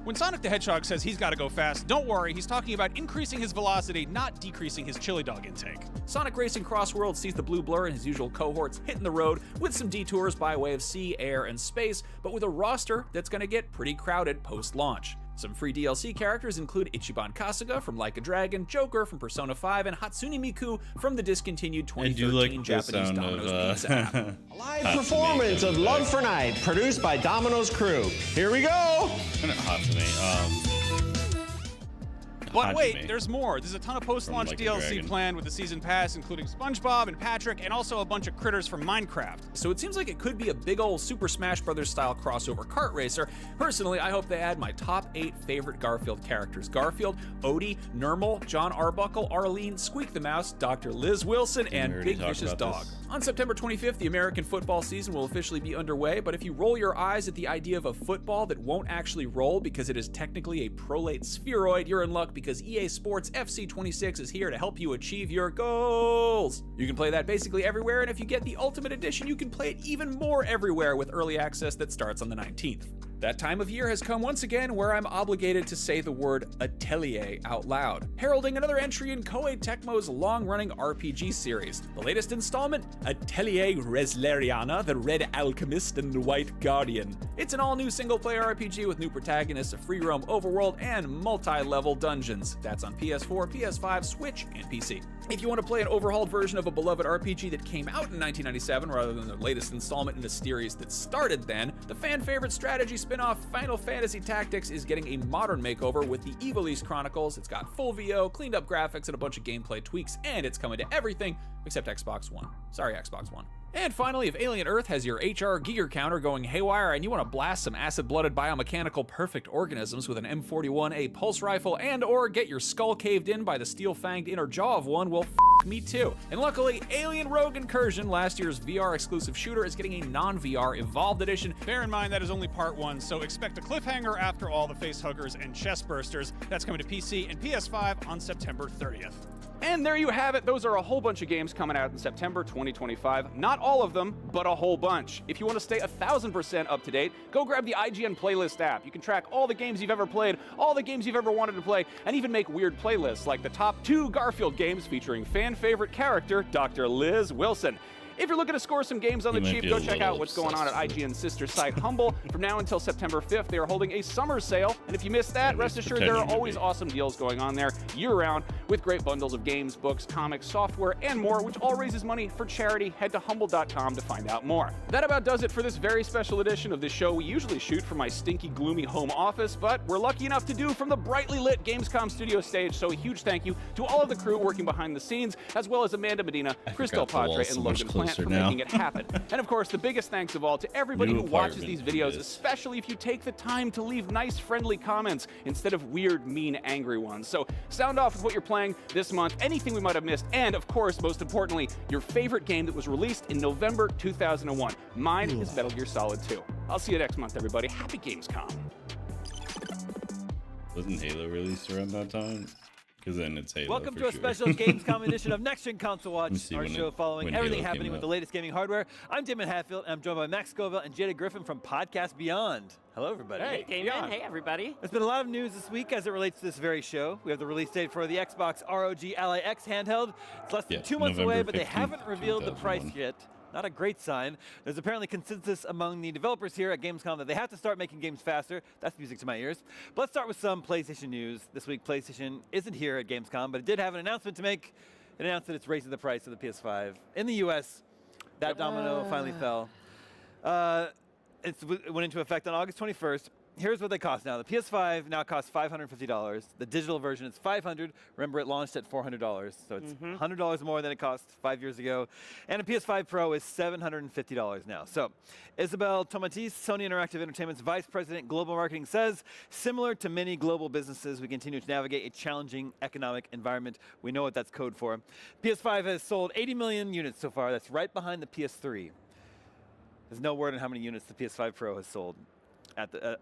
When Sonic the Hedgehog says he's got to go fast, don't worry, he's talking about increasing his velocity, not decreasing his chili dog intake. Sonic Racing Crossworld sees the Blue Blur and his usual cohorts hitting the road with some detours by way of sea, air, and space, but with a roster that's going to get pretty crowded post-launch. Some free DLC characters include Ichiban Kasuga from Like a Dragon, Joker from Persona 5, and Hatsune Miku from the discontinued 2013 Japanese Domino's Pizza app. A live performance of Love for Night, produced by Domino's Crew. Here we go! But wait, there's more. There's a ton of post-launch DLC planned with the season pass, including SpongeBob and Patrick, and also a bunch of critters from Minecraft. So it seems like it could be a big old Super Smash Bros. Style crossover kart racer. Personally, I hope they add my top 8 favorite Garfield characters. Garfield, Odie, Nermal, John Arbuckle, Arlene, Squeak the Mouse, Dr. Liz Wilson, and Big Fish's dog. On September 25th, the American football season will officially be underway, but if you roll your eyes at the idea of a football that won't actually roll because it is technically a prolate spheroid, you're in luck because EA Sports FC 26 is here to help you achieve your goals. You can play that basically everywhere, and if you get the Ultimate Edition, you can play it even more everywhere with early access that starts on the 19th. That time of year has come once again where I'm obligated to say the word Atelier out loud, heralding another entry in Koei Tecmo's long-running RPG series. The latest installment, Atelier Resleriana, the Red Alchemist and the White Guardian. It's an all-new single-player RPG with new protagonists, a free-roam overworld, and multi-level dungeons. That's on PS4, PS5, Switch, and PC. If you want to play an overhauled version of a beloved RPG that came out in 1997 rather than the latest installment in a series that started then, the fan-favorite strategy spin-off Final Fantasy Tactics is getting a modern makeover with the Ivalice Chronicles. It's got full VO, cleaned up graphics, and a bunch of gameplay tweaks, and it's coming to everything except Xbox One. Sorry, Xbox One. And finally, if Alien Earth has your HR Giger counter going haywire and you want to blast some acid-blooded biomechanical perfect organisms with an M41A pulse rifle and or get your skull caved in by the steel-fanged inner jaw of one, well, me too. And luckily, Alien Rogue Incursion, last year's VR-exclusive shooter, is getting a non-VR Evolved Edition. Bear in mind that is only part 1, so expect a cliffhanger after all the facehuggers and chest bursters. That's coming to PC and PS5 on September 30th. And there you have it. Those are a whole bunch of games coming out in September 2025. Not all of them, but a whole bunch. If you want to stay 1,000% up to date, go grab the IGN Playlist app. You can track all the games you've ever played, all the games you've ever wanted to play, and even make weird playlists like the top 2 Garfield games featuring fan-favorite character Dr. Liz Wilson. If you're looking to score some games on the cheap, go check out what's going on at IGN's sister site, Humble. From now until September 5th, they are holding a summer sale. And if you missed that, rest assured there are always awesome deals going on there year-round with great bundles of games, books, comics, software, and more, which all raises money for charity. Head to humble.com to find out more. That about does it for this very special edition of this show. We usually shoot from my stinky, gloomy home office, but we're lucky enough to do from the brightly lit Gamescom studio stage. So a huge thank you to all of the crew working behind the scenes, as well as Amanda Medina, Chris Del Padre, and Logan Plant for making it happen. And of course, the biggest thanks of all to everybody who watches these videos, especially if you take the time to leave nice, friendly comments instead of weird, mean, angry ones. So sound off with what you're playing this month, anything we might have missed, and of course, most importantly, your favorite game that was released in November 2001. Mine is Metal Gear Solid 2. I'll see you next month, everybody. Happy Gamescom. Wasn't Halo released around that time? Because then it's Halo. Welcome for to a sure. special Gamescom edition of Next Gen Console Watch, see our when show it- following when everything Halo happening came with the out. latest gaming hardware. I'm Damon Hatfield, and I'm joined by Max Scoville and Jada Griffin from Podcast Beyond. Hello, everybody. Hey, Damon. Hey, everybody. There's been a lot of news this week as it relates to this very show. We have the release date for the Xbox ROG Ally X handheld. It's less than 2 months away, November but they 15th, haven't revealed the price 2001. yet. Not a great sign. There's apparently consensus among the developers here at Gamescom that they have to start making games faster. That's music to my ears. But let's start with some PlayStation news. This week, PlayStation isn't here at Gamescom, but it did have an announcement to make. It announced that it's raising the price of the PS5. In the US, that domino finally fell. It went into effect on August 21st. Here's what they cost now. The PS5 now costs $550. The digital version is $500. Remember, it launched at $400, so it's $100 more than it cost 5 years ago. And a PS5 Pro is $750 now. So, Isabel Tomatis, Sony Interactive Entertainment's Vice President Global Marketing, says, similar to many global businesses, we continue to navigate a challenging economic environment. We know what that's code for. PS5 has sold 80 million units so far. That's right behind the PS3. There's no word on how many units the PS5 Pro has sold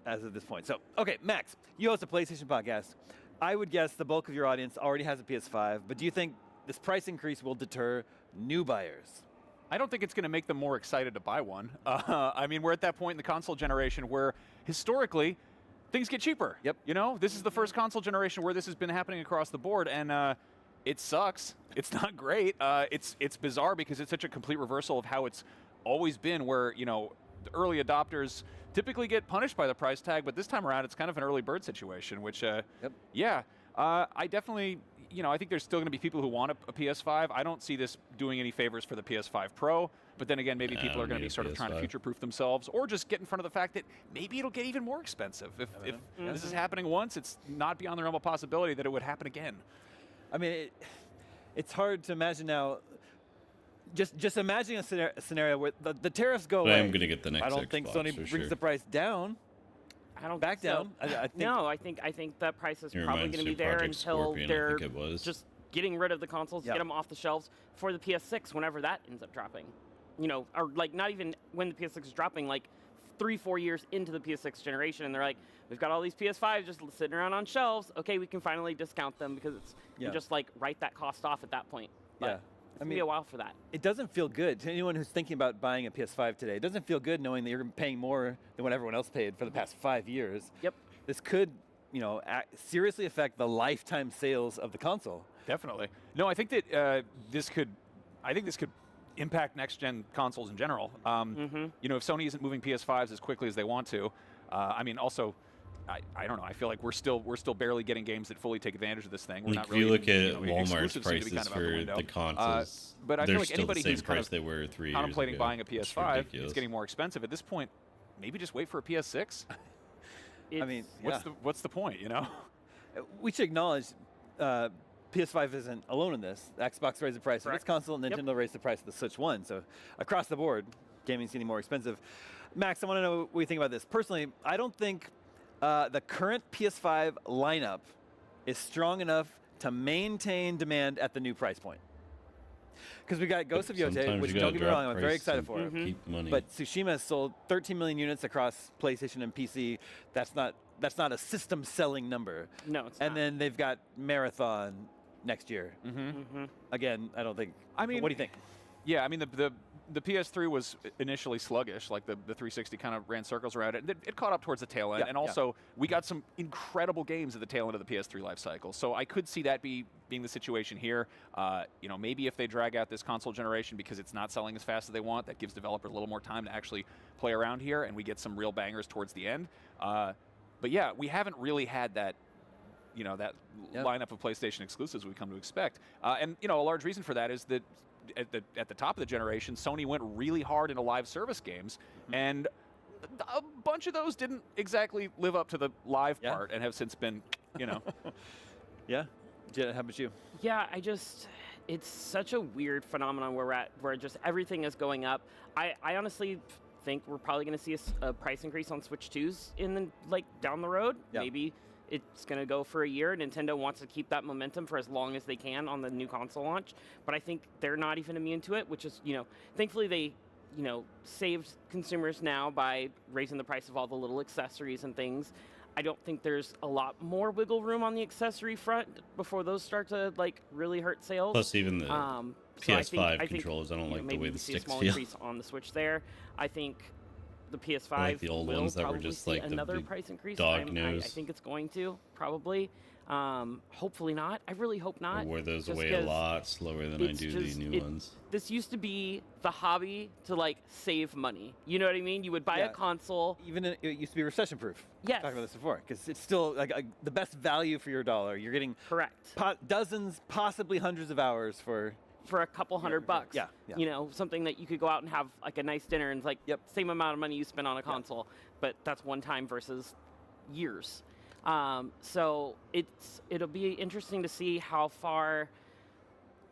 as of this point. So, okay, Max, you host a PlayStation podcast. I would guess the bulk of your audience already has a PS5, but do you think this price increase will deter new buyers? I don't think it's going to make them more excited to buy one. I mean, we're at that point in the console generation where historically things get cheaper. Yep. You know, this is the first console generation where this has been happening across the board, and it sucks. It's not great. It's bizarre because it's such a complete reversal of how it's always been, where, you know, the early adopters typically get punished by the price tag, but this time around it's kind of an early bird situation, which, yeah, I definitely, you know, I think there's still going to be people who want a PS5. I don't see this doing any favors for the PS5 Pro, but then again, maybe people are going to be sort of trying to future-proof themselves, or just get in front of the fact that maybe it'll get even more expensive. If this is happening once, it's not beyond the realm of possibility that it would happen again. I mean, it's hard to imagine now. Just imagine a scenario where the tariffs go away. I'm going to get the next I don't think Xbox Sony for brings sure. the price down. I don't back think so. down. I think no, I think that price is It probably reminds going to me be of there Project until Scorpion, I they're think it was. just getting rid of the consoles, get them off the shelves for the PS6 whenever that ends up dropping. You know, or like not even when the PS6 is dropping, like 3-4 years into the PS6 generation, and they're like, we've got all these PS5s just sitting around on shelves. Okay, we can finally discount them because it's you just like write that cost off at that point. But it's gonna be a while for that. It doesn't feel good to anyone who's thinking about buying a PS5 today. It doesn't feel good knowing that you're paying more than what everyone else paid for the past 5 years. Yep. This could, you know, seriously affect the lifetime sales of the console. Definitely. No, I think that this could impact next-gen consoles in general. You know, if Sony isn't moving PS5s as quickly as they want to, I mean, also, I don't know. I feel like we're still barely getting games that fully take advantage of this thing. We're Like, not if really you look even, at you know, Walmart's exclusives seem to be prices kind of out the for window. the consoles, but I they're feel like still anybody the same who's kind price of they were 3 years contemplating ago. buying a It's PS5, ridiculous. it's getting more expensive. At this point, maybe just wait for a PS6. I mean, what's the point? You know, we should acknowledge PS5 isn't alone in this. Xbox raised the price of its console, Nintendo raised the price of the Switch 1. So across the board, gaming's getting more expensive. Max, I want to know what you think about this. Personally, I don't think the current PS5 lineup is strong enough to maintain demand at the new price point. Because we got Ghost of Yote, Sometimes which you don't gotta get me wrong, drop I'm very price excited and for it. keep money. But Tsushima has sold 13 million units across PlayStation and PC. That's not a system selling number. No, it's and then they've got Marathon next year. Again, I don't think. I mean, what do you think? Yeah, I mean the PS3 was initially sluggish, like the 360 kind of ran circles around it. It caught up towards the tail end, and also we got some incredible games at the tail end of the PS3 life cycle. So I could see that being the situation here. You know, maybe if they drag out this console generation because it's not selling as fast as they want, that gives developers a little more time to actually play around here, and we get some real bangers towards the end. But yeah, we haven't really had that. You know, that lineup of PlayStation exclusives we come to expect. And, you know, a large reason for that is that at the top of the generation, Sony went really hard into live service games, and a bunch of those didn't exactly live up to the live part and have since been, you know. Yeah. Jenna, how about you? Yeah, it's such a weird phenomenon where we're at, where just everything is going up. I honestly think we're probably going to see a price increase on Switch 2s down the road. Maybe it's going to go for a year. Nintendo wants to keep that momentum for as long as they can on the new console launch, but I think they're not even immune to it, which is, you know, thankfully they, you know, saved consumers now by raising the price of all the little accessories and things. I don't think there's a lot more wiggle room on the accessory front before those start to like really hurt sales. Plus, even the so PS5 controllers, I don't like the way the sticks small feel. increase on the Switch there. I think the PS5 I like the old will ones that were probably just see like the another big price increase. dog I nose. think it's going to probably. Hopefully not. I really hope I not. wear those just away a 'cause lot slower than I do the new ones. This used to be the hobby to like save money. You know what I mean? You would buy a console. Even it used to be recession proof. Yes. Talked about this before because it's still like the best value for your dollar. You're getting dozens, possibly hundreds of hours for a couple $100. Yeah. You know, something that you could go out and have like a nice dinner and it's like same amount of money you spend on a console, but that's one time versus years. So it'll be interesting to see how far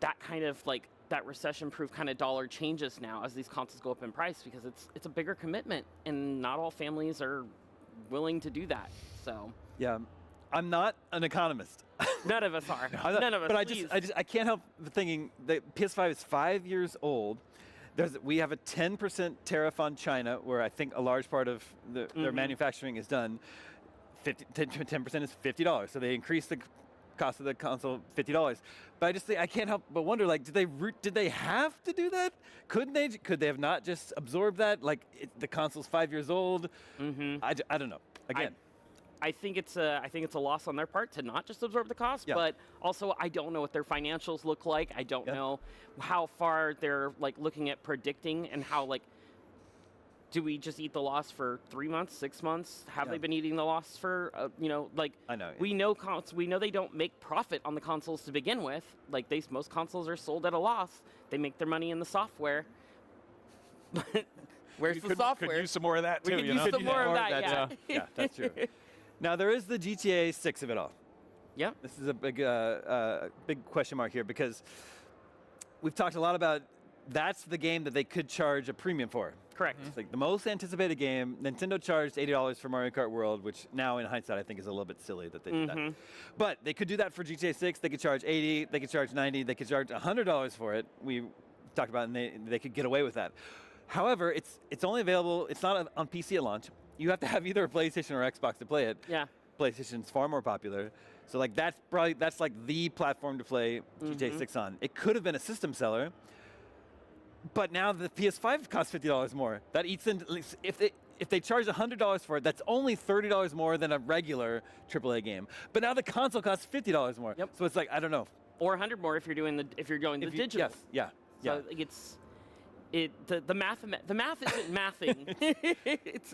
that kind of like that recession-proof kind of dollar changes now as these consoles go up in price, because it's a bigger commitment and not all families are willing to do that. So yeah, I'm not an economist. None of us are. None of us. But I can't help thinking the PS5 is 5 years old. We have a 10% tariff on China, where I think a large part of their manufacturing is done. 10% is $50, so they increased the cost of the console $50. But I just think I can't help but wonder, like, did they have to do that? Could they have not just absorbed that? Like, the console's 5 years old. I don't know. Again. I think it's a loss on their part to not just absorb the cost, but also I don't know what their financials look like. I don't know how far they're like looking at predicting, and how like, do we just eat the loss for 3 months, 6 months? Have they been eating the loss for like? I know. We know they don't make profit on the consoles to begin with. Like most consoles are sold at a loss. They make their money in the software. Where's the software? Could use some more of that too. We could use some more of that. Yeah, that's true. Now there is the GTA 6 of it all. Yeah. This is a big question mark here, because we've talked a lot about that's the game that they could charge a premium for. Correct. It's like the most anticipated game. Nintendo charged $80 for Mario Kart World, which now in hindsight I think is a little bit silly that they did that. But they could do that for GTA 6. They could charge $80. They could charge $90. They could charge $100 for it. We talked about, and they could get away with that. However, it's only available. It's not on PC at launch. You have to have either a PlayStation or Xbox to play it. Yeah. PlayStation's far more popular. So like that's like the platform to play GTA 6 on. It could have been a system seller, but now the PS5 costs $50 more. That eats into, if they charge $100 for it, that's only $30 more than a regular AAA game. But now the console costs $50 more. Yep. So it's like, I don't know. Or $100 more if you're going the digital. Yes. Yeah. So the math isn't mathing.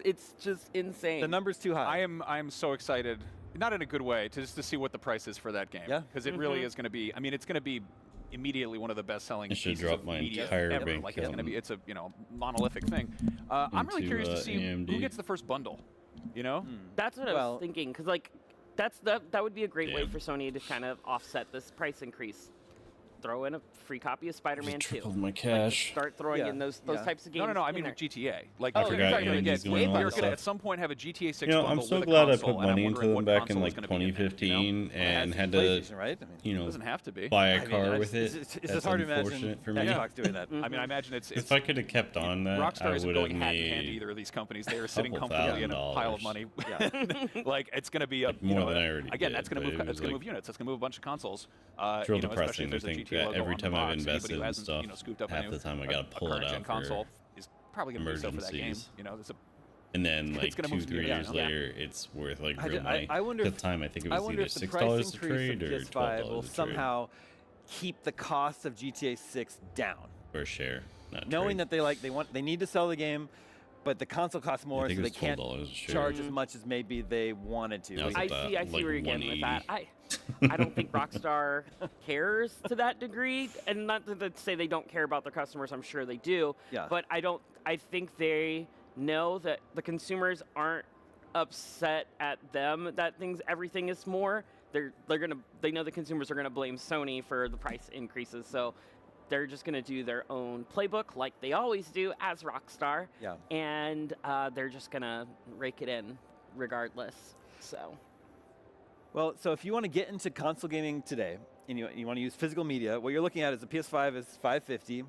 it's just insane. The number's too high. I am so excited, not in a good way, to see what the price is for that game. Yeah. Because it really is going to be. I mean, it's going to be immediately one of the best-selling pieces drop of my media entire ever. bank Like it's going to be. account It's a monolithic thing. I'm really curious to see AMD. who gets the first bundle. You know. That's what I was thinking, because like that would be a great way for Sony to kind of offset this price increase. Throw in a free copy of Spider-Man 2. Tripled my cash. Like, start throwing in those types of games. No. I mean with GTA. Like I forgot you're Andy's going on going to stuff. at some point have a GTA 6 You know, bundle I'm so with a glad I console, put and I'm money into wondering them what back in console like is gonna be in it, 2015 and had to, PlayStation, right? you know, doesn't have to be. buy a car with it. It's That's just hard to imagine unfortunate for me. Xbox doing that. I mean, I imagine it's If I could have kept on that, I Rockstar isn't would have going hand in hand to made either of these companies. They are sitting couple comfortably in a pile of $1,000. money. Like it's going to be a more than I already again. did, That's going to but move. it was It's going to like- move units. That's going to move a bunch of consoles. It's real Especially depressing if to there's a think GTA that logo every on the time I've box. Anybody invested who in hasn't, stuff, scooped up half the time I gotta pull it current-gen out console for is probably going to be so for that game. emergencies. You know, there's a And then like It's gonna 2-3 move to the- years yeah. later, it's worth like real money. I wonder At if the time, I think it I was wonder either if the price $6 to increase trade of or PS5 will $12 to trade somehow keep the cost of GTA 6 down. per share. Not Knowing trade. that they need to sell the game, but the console costs more, I think so it they was can't $12 a share. charge as much as maybe they wanted to. Now it's I about, see like, where you're getting with that. 180. I don't think Rockstar cares to that degree, and not to say they don't care about their customers. I'm sure they do. Yeah. But I think they know that the consumers aren't upset at them that everything is more. They know the consumers are gonna blame Sony for the price increases. So they're just gonna do their own playbook like they always do as Rockstar. Yeah. And they're just gonna rake it in regardless. So. Well, so if you want to get into console gaming today, and you want to use physical media, what you're looking at is the PS5 is $550,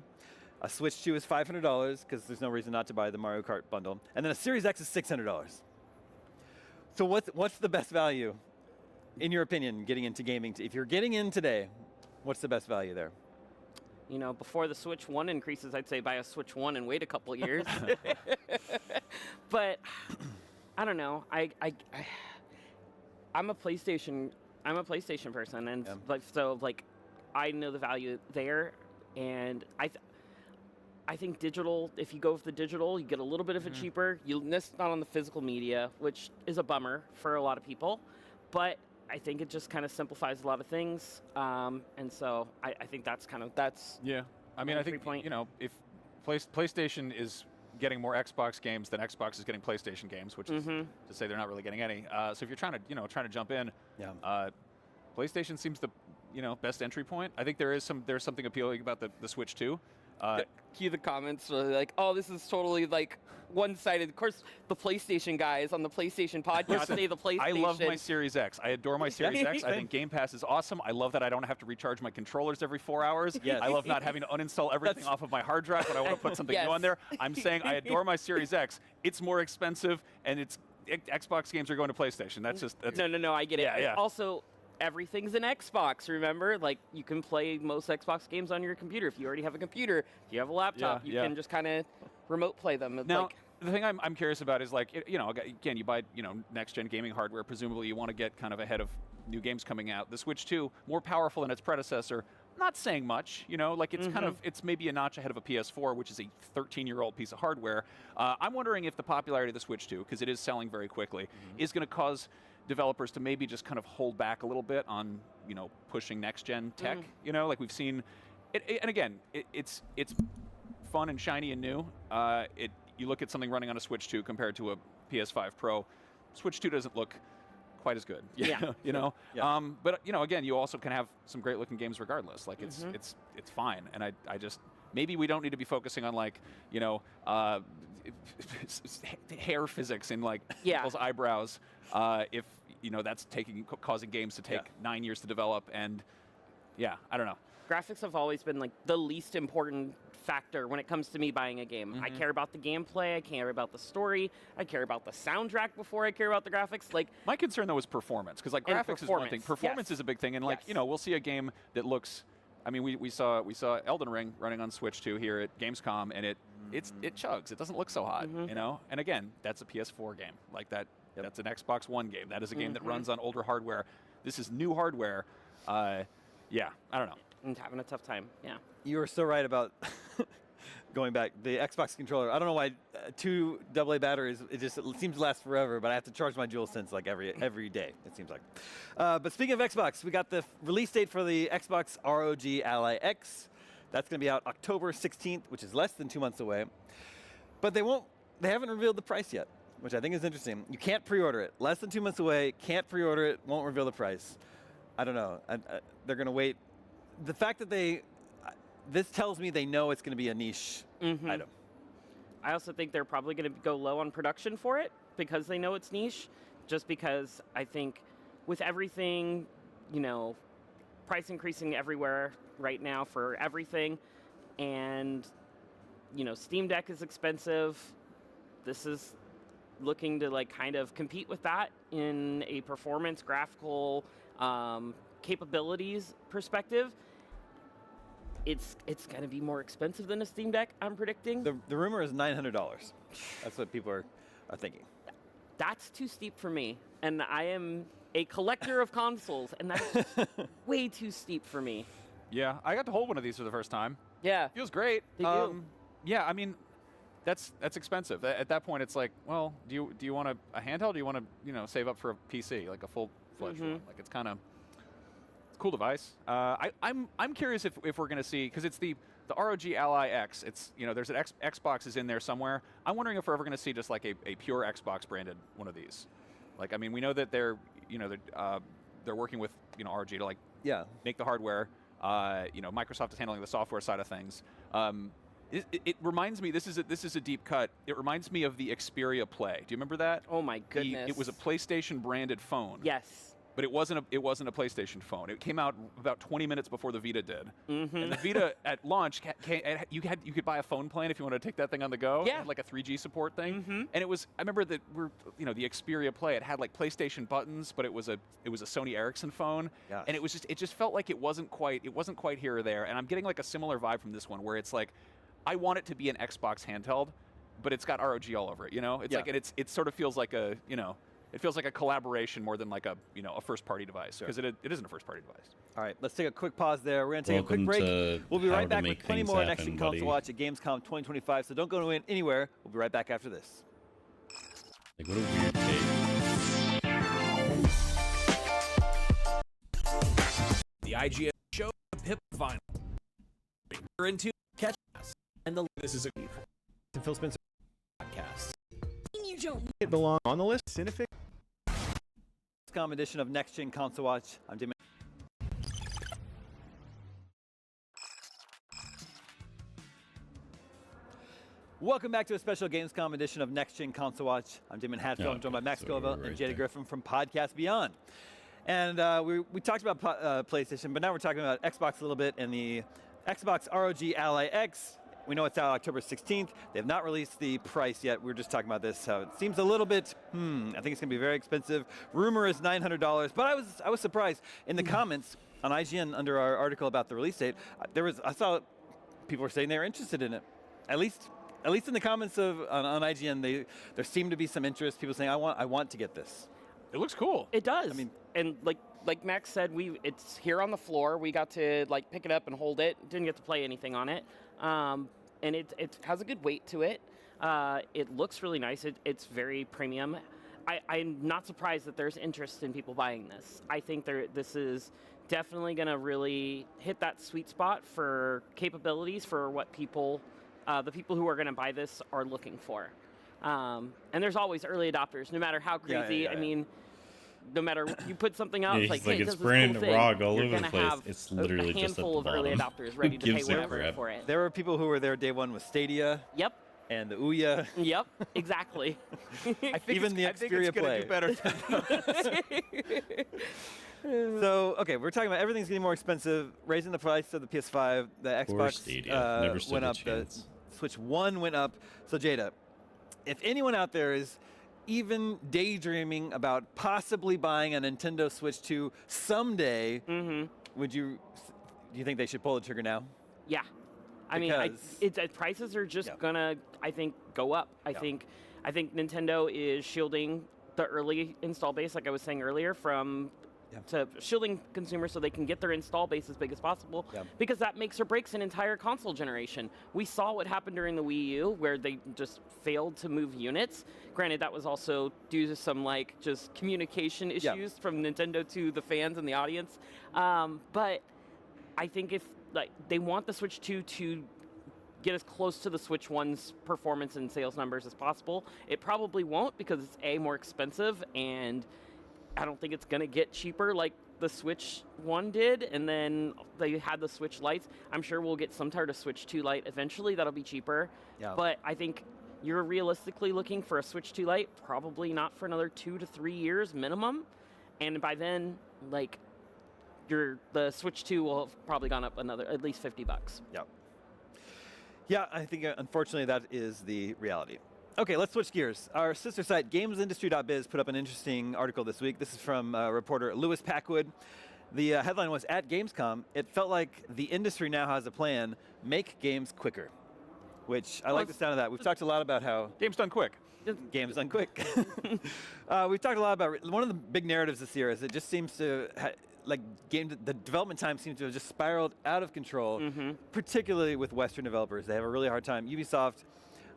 a Switch 2 is $500 because there's no reason not to buy the Mario Kart bundle, and then a Series X is $600. So what's the best value, in your opinion, getting into gaming? If you're getting in today, what's the best value there? You know, before the Switch 1 increases, I'd say buy a Switch 1 and wait a couple years. But I don't know. I'm a PlayStation person, and like I know the value there, and I think digital. If you go with the digital, you get a little bit of it cheaper. It's not on the physical media, which is a bummer for a lot of people, but I think it just kind of simplifies a lot of things, and so I think that's yeah. I mean, I think if PlayStation is getting more Xbox games than Xbox is getting PlayStation games, which is to say they're not really getting any. So if you're trying to jump in, PlayStation seems the best entry point. I think there's something appealing about the Switch 2. The comments are like, oh, this is totally like one-sided. Of course, the PlayStation guys on the PlayStation podcast say the PlayStation. I love my Series X. I adore my Series X. I think Game Pass is awesome. I love that I don't have to recharge my controllers every 4 hours. Yes. I love not having to uninstall everything off of my hard drive when I want to put something new on there. I'm saying I adore my Series X. It's more expensive, and Xbox games are going to PlayStation. No, I get it. Yeah. Also, everything's an Xbox, remember? Like, you can play most Xbox games on your computer. If you already have a computer, if you have a laptop, you can just kind of remote play them. Now, the thing I'm curious about is, like, again, you buy, next-gen gaming hardware. Presumably you want to get kind of ahead of new games coming out. The Switch 2, more powerful than its predecessor, not saying much, like it's it's maybe a notch ahead of a PS4, which is a 13-year-old piece of hardware. I'm wondering if the popularity of the Switch 2, because it is selling very quickly, is going to cause developers to maybe just kind of hold back a little bit on, pushing next-gen tech. Like we've seen, and again, it's fun and shiny and new. You look at something running on a Switch 2 compared to a PS5 Pro, Switch 2 doesn't look quite as good. But again, you also can have some great-looking games regardless. Like it's fine, and I just maybe we don't need to be focusing on like hair physics in like people's eyebrows. If that's causing games to take 9 years to develop, and I don't know. Graphics have always been like the least important factor when it comes to me buying a game. I care about the gameplay, I care about the story, I care about the soundtrack before I care about the graphics. Like, my concern though is performance, because like graphics is one thing. Performance is a big thing, and like we'll see a game that looks. I mean, we saw Elden Ring running on Switch 2 here at Gamescom, and it chugs. It doesn't look so hot, And again, that's a PS4 game. Like that. That's an Xbox One game. That is a game that runs on older hardware. This is new hardware. I don't know. I'm having a tough time. Yeah. You are so right about going back. The Xbox controller, I don't know why 2 AA batteries, it seems to last forever, but I have to charge my DualSense like every day, it seems like. But speaking of Xbox, we got the release date for the Xbox ROG Ally X. That's going to be out October 16th, which is less than 2 months away. But they haven't revealed the price yet, which I think is interesting. You can't pre-order it. Less than 2 months away, can't pre-order it, won't reveal the price. I don't know. They're going to wait. The fact that this tells me they know it's going to be a niche item. I also think they're probably going to go low on production for it because they know it's niche, just because I think with everything, price increasing everywhere right now for everything, and, Steam Deck is expensive. This is looking to like kind of compete with that in a performance graphical capabilities perspective. It's going to be more expensive than a Steam Deck, I'm predicting. The rumor is $900. That's what people are thinking. That's too steep for me, and I am a collector of consoles, and that's way too steep for me. Yeah, I got to hold one of these for the first time. Yeah, feels great. They do. Yeah, I mean, that's expensive. At that point, it's like, well, do you want a handheld? Or do you want to save up for a PC, like a full-fledged one? Like it's kind of cool device. I'm curious if we're going to see, because it's the ROG Ally X. It's there's an Xbox is in there somewhere. I'm wondering if we're ever going to see just like a pure Xbox branded one of these. Like, I mean, we know that they're working with ROG to like make the hardware. Microsoft is handling the software side of things. It reminds me. This is a deep cut. It reminds me of the Xperia Play. Do you remember that? Oh my goodness! It was a PlayStation branded phone. Yes. but it wasn't a PlayStation phone. It came out about 20 minutes before the Vita did. And the Vita at launch, you could buy a phone plan if you wanted to take that thing on the go. Yeah. It had like a 3G support thing. And it was, I remember that the Xperia Play, it had like PlayStation buttons, but it was a Sony Ericsson phone. Gosh. And it just felt like it wasn't quite here or there. And I'm getting like a similar vibe from this one, where it's like, I want it to be an Xbox handheld, but it's got ROG all over it. It's like, and it sort of feels like a, it feels like a collaboration more than like a first-party device, because it isn't a first-party device. All right, let's take a quick pause there. We're going to take a quick break. We'll be right back with plenty more Next Gen Console Watch at Gamescom 2025, so don't go anywhere. We'll be right back after this. Like, what a weird take. The IGN show Pip Vinyl. You're into catch us, and this is a Phil Spencer podcast. It belong on the list. Cinefic. Gamescom edition of Next Gen Console Watch. I'm Damon. Welcome back to a special Gamescom edition of Next Gen Console Watch. I'm Damon Hatfield. I'm joined by Max Scoville and Jada Griffin from Podcast Beyond. And we talked about PlayStation, but now we're talking about Xbox a little bit and the Xbox ROG Ally X. We know it's out October 16th. They have not released the price yet. We were just talking about this. It seems a little bit, I think it's going to be very expensive. Rumor is $900, but I was surprised. In the comments on IGN under our article about the release date, I saw people were saying they were interested in it. At least in the comments on IGN, there seemed to be some interest. People saying, I want to get this. It looks cool. It does. I mean, and like Max said, it's here on the floor. We got to like pick it up and hold it. Didn't get to play anything on it. And it has a good weight to it. It looks really nice. It's very premium. I'm not surprised that there's interest in people buying this. I think this is definitely going to really hit that sweet spot for capabilities for what the people who are going to buy this are looking for. And there's always early adopters, no matter how crazy. I mean, no matter you put something out, it's like, hey, it's brand cool raw all you're over the gonna place. have It's literally a just at the handful of early bottom. adopters ready to pay whatever for it. There were people who were there day one with Stadia. Yep. And the Ouya. Yep, exactly. I think even the Xperia Play. Do better. So, okay, we're talking about everything's getting more expensive, raising the price of the PS5, the Xbox Never stood went a up, chance. the Switch 1 went up. So, Jada, if anyone out there is even daydreaming about possibly buying a Nintendo Switch 2 someday, do you think they should pull the trigger now? Yeah. I mean, prices are just gonna, I think, go up. I think Nintendo is shielding the early install base, like I was saying earlier, from to shielding consumers so they can get their install base as big as possible, because that makes or breaks an entire console generation. We saw what happened during the Wii U, where they just failed to move units. Granted, that was also due to some just communication issues from Nintendo to the fans and the audience. But I think if they want the Switch 2 to get as close to the Switch 1's performance and sales numbers as possible, it probably won't, because it's more expensive, and I don't think it's going to get cheaper like the Switch 1 did, and then they had the Switch Lites. I'm sure we'll get some sort of Switch 2 Lite eventually. That'll be cheaper. Yeah. But I think you're realistically looking for a Switch 2 Lite, probably not for another 2 to 3 years minimum. And by then, the Switch 2 will have probably gone up at least $50. Yep. Yeah, I think unfortunately that is the reality. Okay, let's switch gears. Our sister site, GamesIndustry.biz, put up an interesting article this week. This is from reporter Lewis Packwood. The headline was, at Gamescom, it felt like the industry now has a plan, make games quicker. Which, I like the sound of that. We've talked a lot about how... Games done quick. Games done quick. We've talked a lot about... One of the big narratives this year is it just seems to... the development time seems to have just spiraled out of control, particularly with Western developers. They have a really hard time. Ubisoft,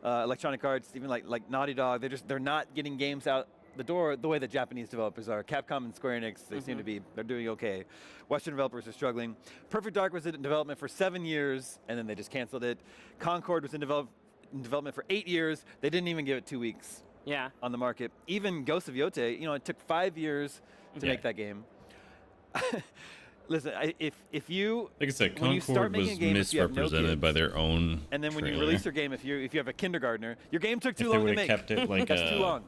Electronic Arts, even like Naughty Dog, they're not getting games out the door the way that Japanese developers are. Capcom and Square Enix, they seem to be, they're doing okay. Western developers are struggling. Perfect Dark was in development for 7 years, and then they just canceled it. Concord was in development for 8 years. They didn't even give it 2 weeks on the market. Even Ghost of Yote, it took 5 years to make that game. Listen, if you... Like I said, when you start Concord was misrepresented by their own and then when trailer. you release your game, if you have a kindergartner, your game took too long to make. Kept it like That's too long.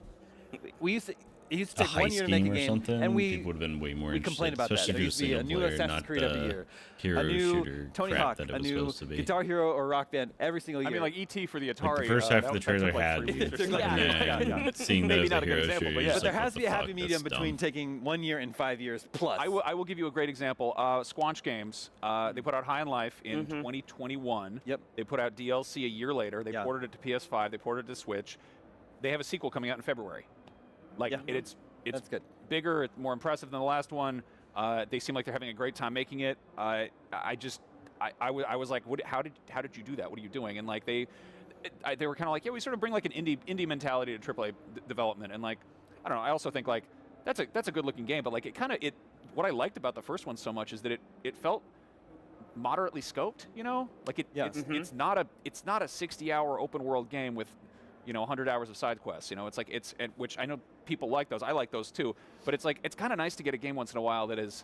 We used to... it used to take 1 year to make a game, something, and we people would have been way more we interested. complained about that. Especially There if used to be it a was new single player, Assassin's not Creed every the year, hero a new shooter Tony crap Hawk, that it a was new supposed to be. Guitar Hero or Rock Band every single year. I mean, like ET for the Atari. Like the first half of the that trailer took like had 3 you, years. and then seeing that Maybe as not a a good hero example, shooter, but you're yeah. just But there like, has to what be a the happy fuck, medium that's between dumb. taking 1 year and 5 years plus. I will give you a great example. Squanch Games, they put out High on Life in 2021. Yep. They put out DLC a year later. They ported it to PS5. They ported it to Switch. They have a sequel coming out in February. Like it's That's good. bigger, more impressive than the last one. They seem like they're having a great time making it. I was like, how did you do that? What are you doing? And like they were kind of like, yeah, we sort of bring like an indie mentality to AAA development. And like, I don't know. I also think like that's a good looking game, but like what I liked about the first one so much is that it felt moderately scoped. You know, like it's not a 60-hour open world game with 100 hours of side quests. You know, it's like which I know people like those. I like those too. But it's like it's kind of nice to get a game once in a while that is,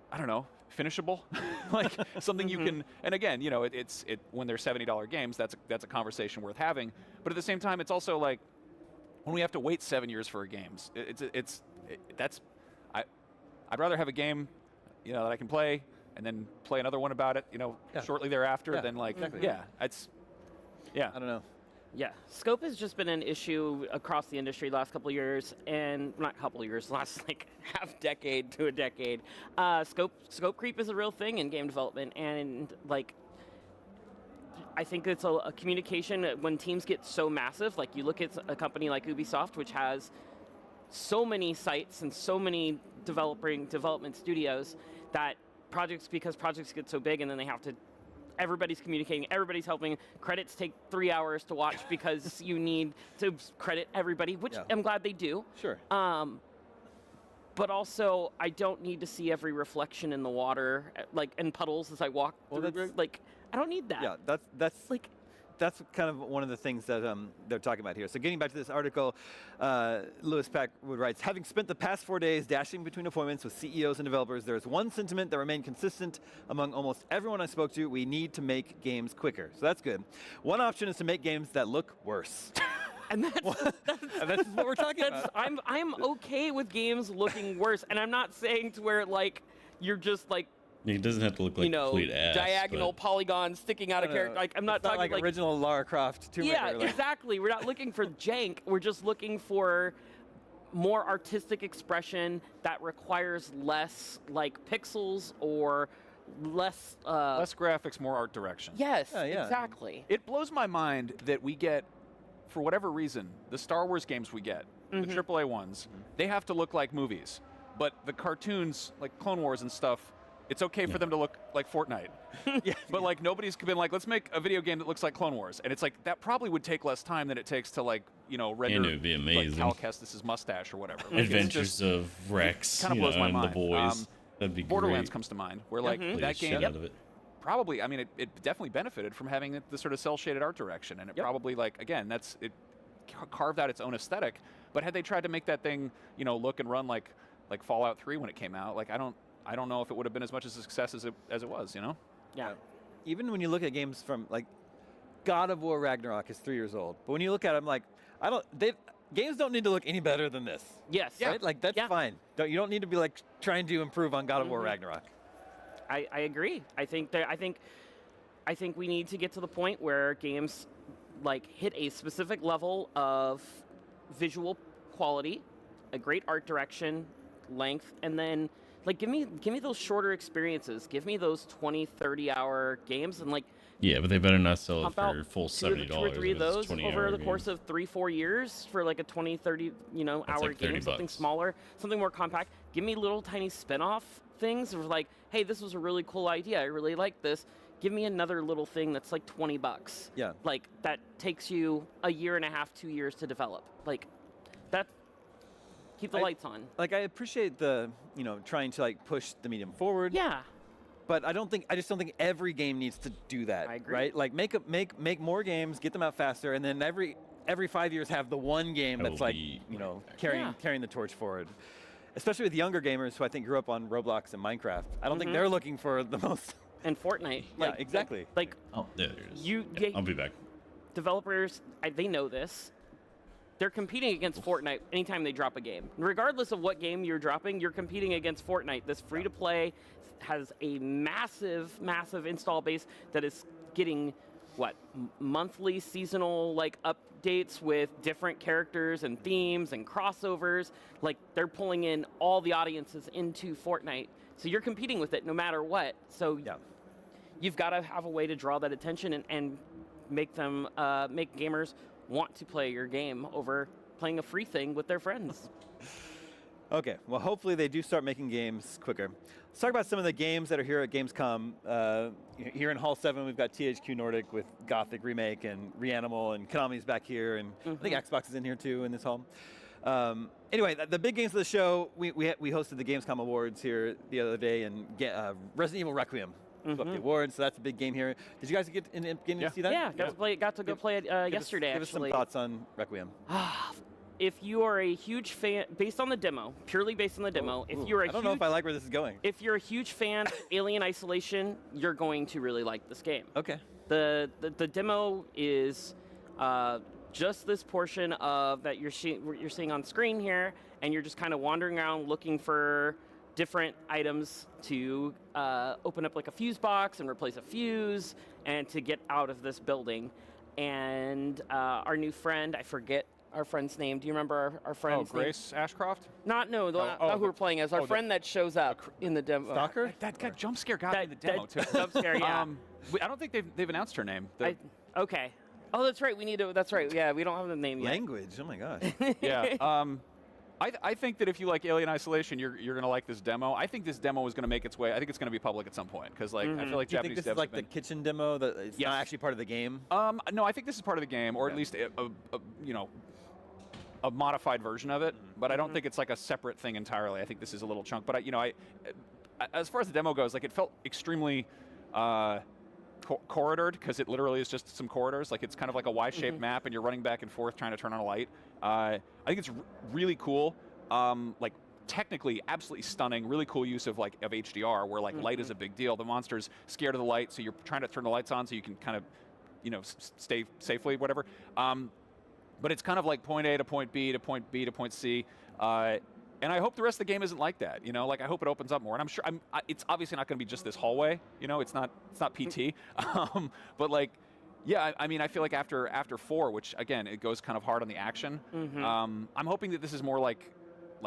I don't know, finishable, like something you can. And again, it's when they're $70 games, that's a conversation worth having. But at the same time, it's also like when we have to wait 7 years for a games, I'd rather have a game, that I can play and then play another one about it, shortly thereafter than like, I don't know. Yeah, scope has just been an issue across the industry the last couple of years, and not couple of years, last like half decade to a decade. Scope creep is a real thing in game development, and like I think it's a communication when teams get so massive. Like you look at a company like Ubisoft, which has so many sites and so many development studios that because projects get so big, and then they have to. Everybody's communicating, everybody's helping. Credits take 3 hours to watch because you need to credit everybody, which I'm glad they do. Sure. But also, I don't need to see every reflection in the water, like in puddles as I walk through. Like, I don't need that. Yeah, that's kind of one of the things that they're talking about here. So getting back to this article, Lewis Packwood writes, having spent the past 4 days dashing between appointments with CEOs and developers, there's one sentiment that remained consistent among almost everyone I spoke to. We need to make games quicker. So that's good. One option is to make games that look worse. And that's what we're talking about. I'm okay with games looking worse, and I'm not saying to where like you're just like it doesn't have to look like complete ass, diagonal polygons sticking out of character. Like I'm not talking like original Lara Croft Tomb Raider. Yeah, exactly. We're not looking for jank. We're just looking for more artistic expression that requires less like pixels or less graphics, more art direction. Yes, exactly. It blows my mind that we get, for whatever reason, the Star Wars games we get, the AAA ones, they have to look like movies. But the cartoons, like Clone Wars and stuff, it's okay for them to look like Fortnite. But like nobody's been like, let's make a video game that looks like Clone Wars. And it's like, that probably would take less time than it takes to like, render and it would be amazing. Like Cal Kestis's mustache or whatever. Like, Adventures of Rex, kind of blows my and mind. the boys. That'd be Borderlands great. comes to mind, where like that game out of it. probably, I mean, it definitely benefited from having the sort of cel-shaded art direction. And it probably like, again, it carved out its own aesthetic. But had they tried to make that thing, look and run like Fallout 3 when it came out, like I don't know if it would have been as much of a success as it was, Yeah. Even when you look at games from like God of War Ragnarok is 3 years old, but when you look at them, like games don't need to look any better than this. Yes. Right? Like that's fine. You don't need to be like trying to improve on God of War Ragnarok. I agree. I think we need to get to the point where games like hit a specific level of visual quality, a great art direction, length, and then like give me those shorter experiences. Give me those 20, 30-hour games and like yeah, but they better not sell it for full $70. 2 or 3 of those over the game. course of 3-4 years for like a 20, 30 hour like game, something smaller, something more compact. Give me little tiny spin-off things of like, hey, this was a really cool idea. I really like this. Give me another little thing that's like $20. Yeah. Like that takes you a year and a half, 2 years to develop. Like that. Keep the lights on. Like I appreciate the trying to like push the medium forward. Yeah. But I just don't think every game needs to do that. I agree. Right? Like make more games, get them out faster, and then every 5 years have the one game that's like carrying the torch forward. Especially with younger gamers who I think grew up on Roblox and Minecraft. I don't think they're looking for the most. And Fortnite. Yeah, exactly. Like there it is. I'll be back. Developers, they know this. they're competing against Fortnite anytime they drop a game. Regardless of what game you're dropping, you're competing against Fortnite. This free-to-play has a massive, massive install base that is getting, what, monthly, seasonal, like, updates with different characters and themes and crossovers. Like, they're pulling in all the audiences into Fortnite. So you're competing with it no matter what. So you've got to have a way to draw that attention and make them, make gamers want to play your game over playing a free thing with their friends. Okay, well, hopefully they do start making games quicker. Let's talk about some of the games that are here at Gamescom. Here in Hall 7, we've got THQ Nordic with Gothic Remake and Reanimal, and Konami's back here, and I think Xbox is in here too in this hall. Anyway, the big games of the show, we hosted the Gamescom Awards here the other day, and Resident Evil Requiem up the awards, so that's a big game here. Did you guys get to see that? Yeah, got to go play it yesterday, give us some thoughts on Requiem. If you are a huge fan, based on the demo, purely based on the demo, if you're I don't know if I like where this is going. If you're a huge fan of Alien Isolation, you're going to really like this game. Okay. The demo is just this portion of that you're seeing on screen here, and you're just kind of wandering around looking for different items to open up like a fuse box and replace a fuse, and to get out of this building. And our new friend, I forget our friend's name. Do you remember our friend's name? Grace Ashcroft? Not who we're playing as. Our friend that shows up in the demo. Stalker? That jump scare got me in the demo, too. Jump scare, yeah. I don't think they've announced her name. Okay. Oh, that's right. We need to. That's right. Yeah, we don't have the name yet. Language. Oh, my gosh. Yeah. I think that if you like Alien Isolation, you're going to like this demo. I think this demo is going to make its way. I think it's going to be public at some point because, like, I feel like Do you Japanese think this is like the kitchen demo that it's not actually part of the game? No, I think this is part of the game, or at least a modified version of it. But I don't think it's like a separate thing entirely. I think this is a little chunk. But as far as the demo goes, like it felt extremely corridored because it literally is just some corridors. Like it's kind of like a Y-shaped map, and you're running back and forth trying to turn on a light. I think it's really cool. Like technically absolutely stunning, really cool use of HDR where light is a big deal. The monster's scared of the light, so you're trying to turn the lights on so you can kind of stay safely, whatever. But it's kind of like point A to point B to point B to point C. And I hope the rest of the game isn't like that. I hope it opens up more. And I'm sure it's obviously not going to be just this hallway. It's not PT. But yeah, I mean, I feel like after 4, which again it goes kind of hard on the action. I'm hoping that this is more like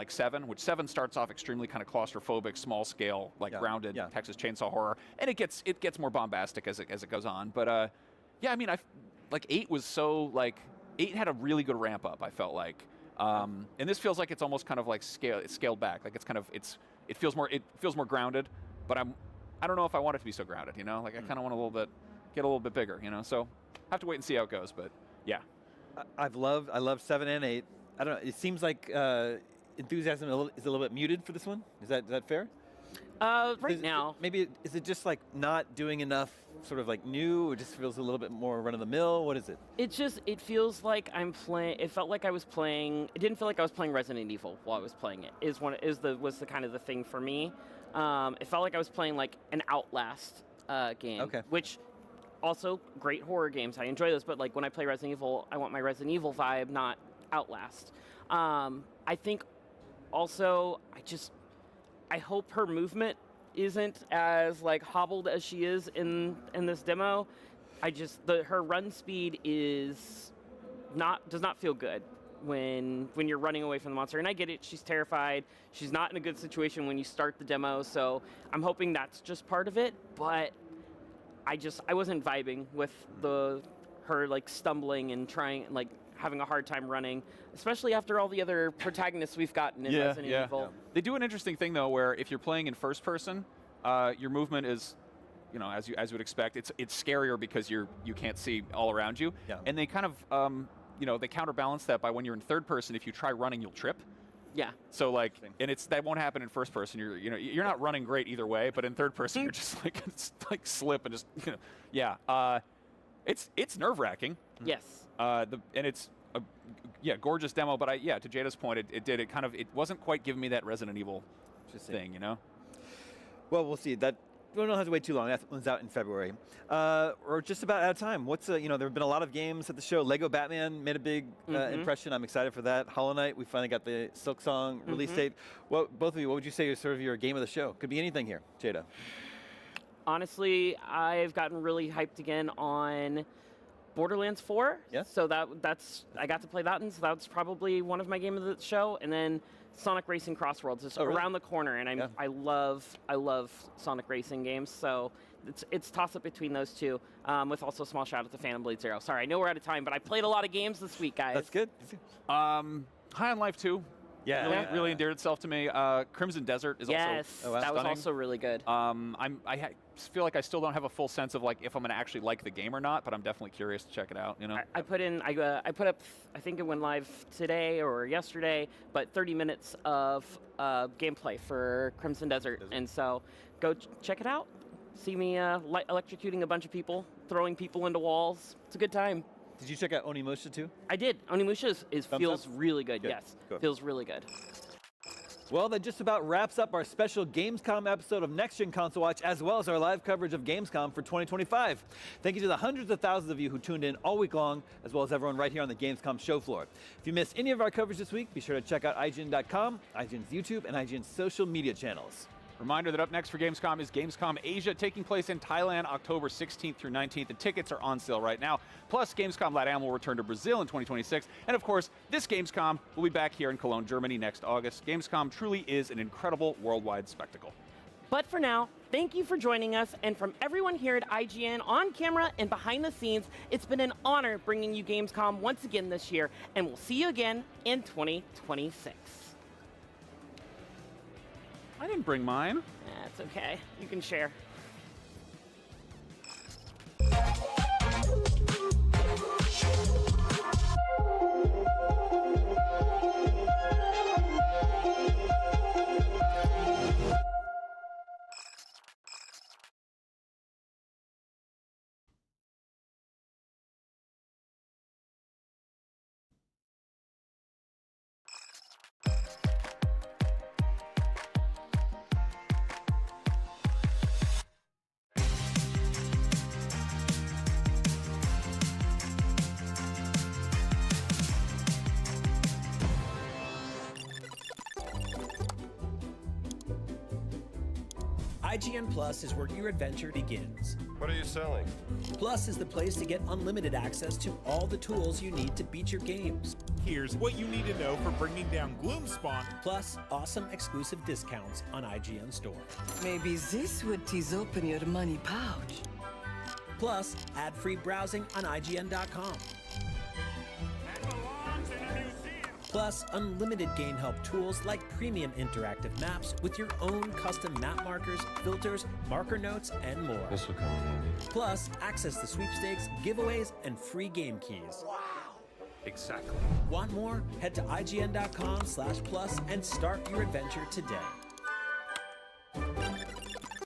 7, which 7 starts off extremely kind of claustrophobic, small scale, grounded Texas Chainsaw Horror, and it gets more bombastic as it goes on. But yeah, I mean, 8 was so 8 had a really good ramp up. I felt like. And this feels like it's almost kind of it's scaled back. Like it feels more grounded, but I don't know if I want it to be so grounded, I kind of want get a little bit bigger, So have to wait and see how it goes, but yeah. I love 7 and 8. I don't know, it seems like enthusiasm is a little bit muted for this one. Is that fair? Now. Maybe, is it just not doing enough sort of new? It just feels a little bit more run-of-the-mill? What is it? It feels like I'm playing, it felt like I was playing, it didn't feel like I was playing Resident Evil while I was playing it, was the kind of the thing for me. It felt like I was playing an Outlast game, which also great horror games. I enjoy those, but when I play Resident Evil, I want my Resident Evil vibe, not Outlast. I think also, I hope her movement isn't as hobbled as she is in this demo. Her run speed does not feel good when you're running away from the monster. And I get it, she's terrified. She's not in a good situation when you start the demo, so I'm hoping that's just part of it. But I wasn't vibing with her stumbling and trying having a hard time running, especially after all the other protagonists we've gotten in Resident Evil. Yeah. They do an interesting thing though, where if you're playing in first person, your movement is, as you would expect, it's scarier because you can't see all around you. Yeah. And they kind of, they counterbalance that by when you're in third person, if you try running, you'll trip. Yeah. So and that won't happen in first person. You're not running great either way, but in third person, you're just slip and just, yeah. It's nerve-wracking. Yes. And it's a gorgeous demo, but to Jada's point, it wasn't quite giving me that Resident Evil thing, Well, we'll see. That we don't have to wait too long. That one's out in February. We're just about out of time. What's there have been a lot of games at the show. Lego Batman made a big impression. I'm excited for that. Hollow Knight, we finally got the Silk Song release date. Well, both of you, what would you say is sort of your game of the show? Could be anything here, Jada. Honestly, I've gotten really hyped again on Borderlands 4. Yeah. So that's I got to play that, and so that's probably one of my game of the show. And then Sonic Racing Crossworlds is around the corner, and I love Sonic Racing games. So it's toss up between those two. With also a small shout out to Phantom Blade Zero. Sorry, I know we're out of time, but I played a lot of games this week, guys. That's good. High on Life 2. Yeah. Really endeared itself to me. Crimson Desert is yes, also that stunning. was also really good. I feel like I still don't have a full sense of like if I'm going to actually like the game or not, but I'm definitely curious to check it out. I put up, I think it went live today or yesterday, but 30 minutes of gameplay for Crimson Desert, and so go check it out. See me electrocuting a bunch of people, throwing people into walls. It's a good time. Did you check out Onimusha too? I did. Onimusha feels really good. Good. Yes, Good. Feels really good. Well, that just about wraps up our special Gamescom episode of Next Gen Console Watch, as well as our live coverage of Gamescom for 2025. Thank you to the hundreds of thousands of you who tuned in all week long, as well as everyone right here on the Gamescom show floor. If you missed any of our coverage this week, be sure to check out IGN.com, IGN's YouTube, and IGN's social media channels. Reminder that up next for Gamescom is Gamescom Asia, taking place in Thailand October 16th through 19th. The tickets are on sale right now. Plus, Gamescom LATAM will return to Brazil in 2026. And of course, this Gamescom will be back here in Cologne, Germany next August. Gamescom truly is an incredible worldwide spectacle. But for now, thank you for joining us, and from everyone here at IGN, on camera and behind the scenes, it's been an honor bringing you Gamescom once again this year, and we'll see you again in 2026. I didn't bring mine. That's okay. You can share. IGN Plus is where your adventure begins. What are you selling? Plus is the place to get unlimited access to all the tools you need to beat your games. Here's what you need to know for bringing down Gloomspawn. Plus, awesome exclusive discounts on IGN Store. Maybe this would tease open your money pouch. Plus, ad-free browsing on IGN.com. Plus, unlimited game help tools like premium interactive maps with your own custom map markers, filters, marker notes, and more. This will come in handy. Plus, access to sweepstakes, giveaways, and free game keys. Wow! Exactly. Want more? Head to IGN.com/plus and start your adventure today.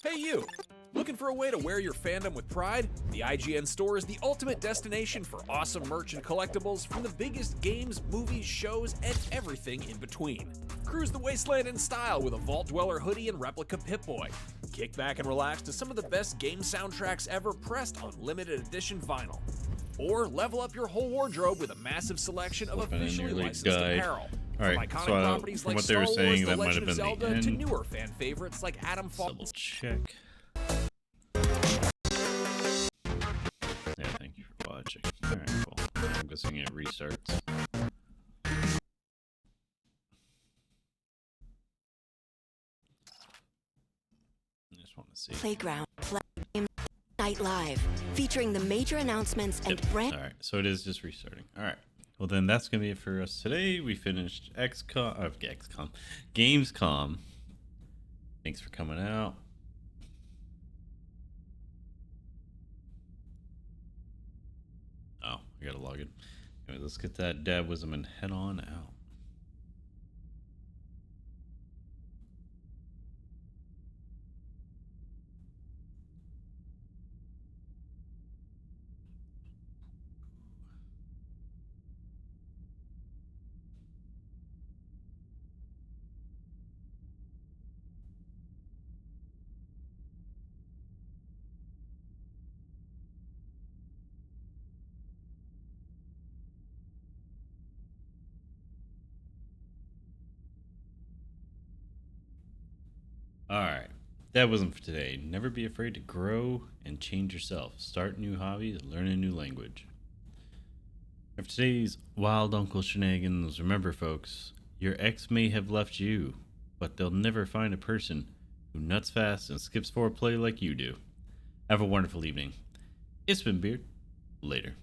Hey you! Looking for a way to wear your fandom with pride? The IGN store is the ultimate destination for awesome merch and collectibles from the biggest games, movies, shows, and everything in between. Cruise the wasteland in style with a Vault Dweller hoodie and replica Pip-Boy. Kick back and relax to some of the best game soundtracks ever pressed on limited edition vinyl. Or level up your whole wardrobe with a massive selection of officially licensed apparel. Alright, From iconic so properties from like what they were Star saying, Wars, that The might have Legend of been the Zelda, to end. newer fan favorites like Adam Double check. Yeah, thank you for watching. Alright, cool. I'm guessing it restarts. I just want to see. Playground Play Night Live, featuring the major announcements and brand. Alright, so it is just restarting. Alright. Well, then that's going to be it for us today. We finished Gamescom. Thanks for coming out. Oh, I gotta log in. Anyway, let's get that dab wisdom and head on out. Alright, that wasn't for today. Never be afraid to grow and change yourself. Start new hobbies, learn a new language. After today's wild uncle shenanigans, remember folks, your ex may have left you, but they'll never find a person who nuts fast and skips foreplay like you do. Have a wonderful evening. It's been Beard. Later.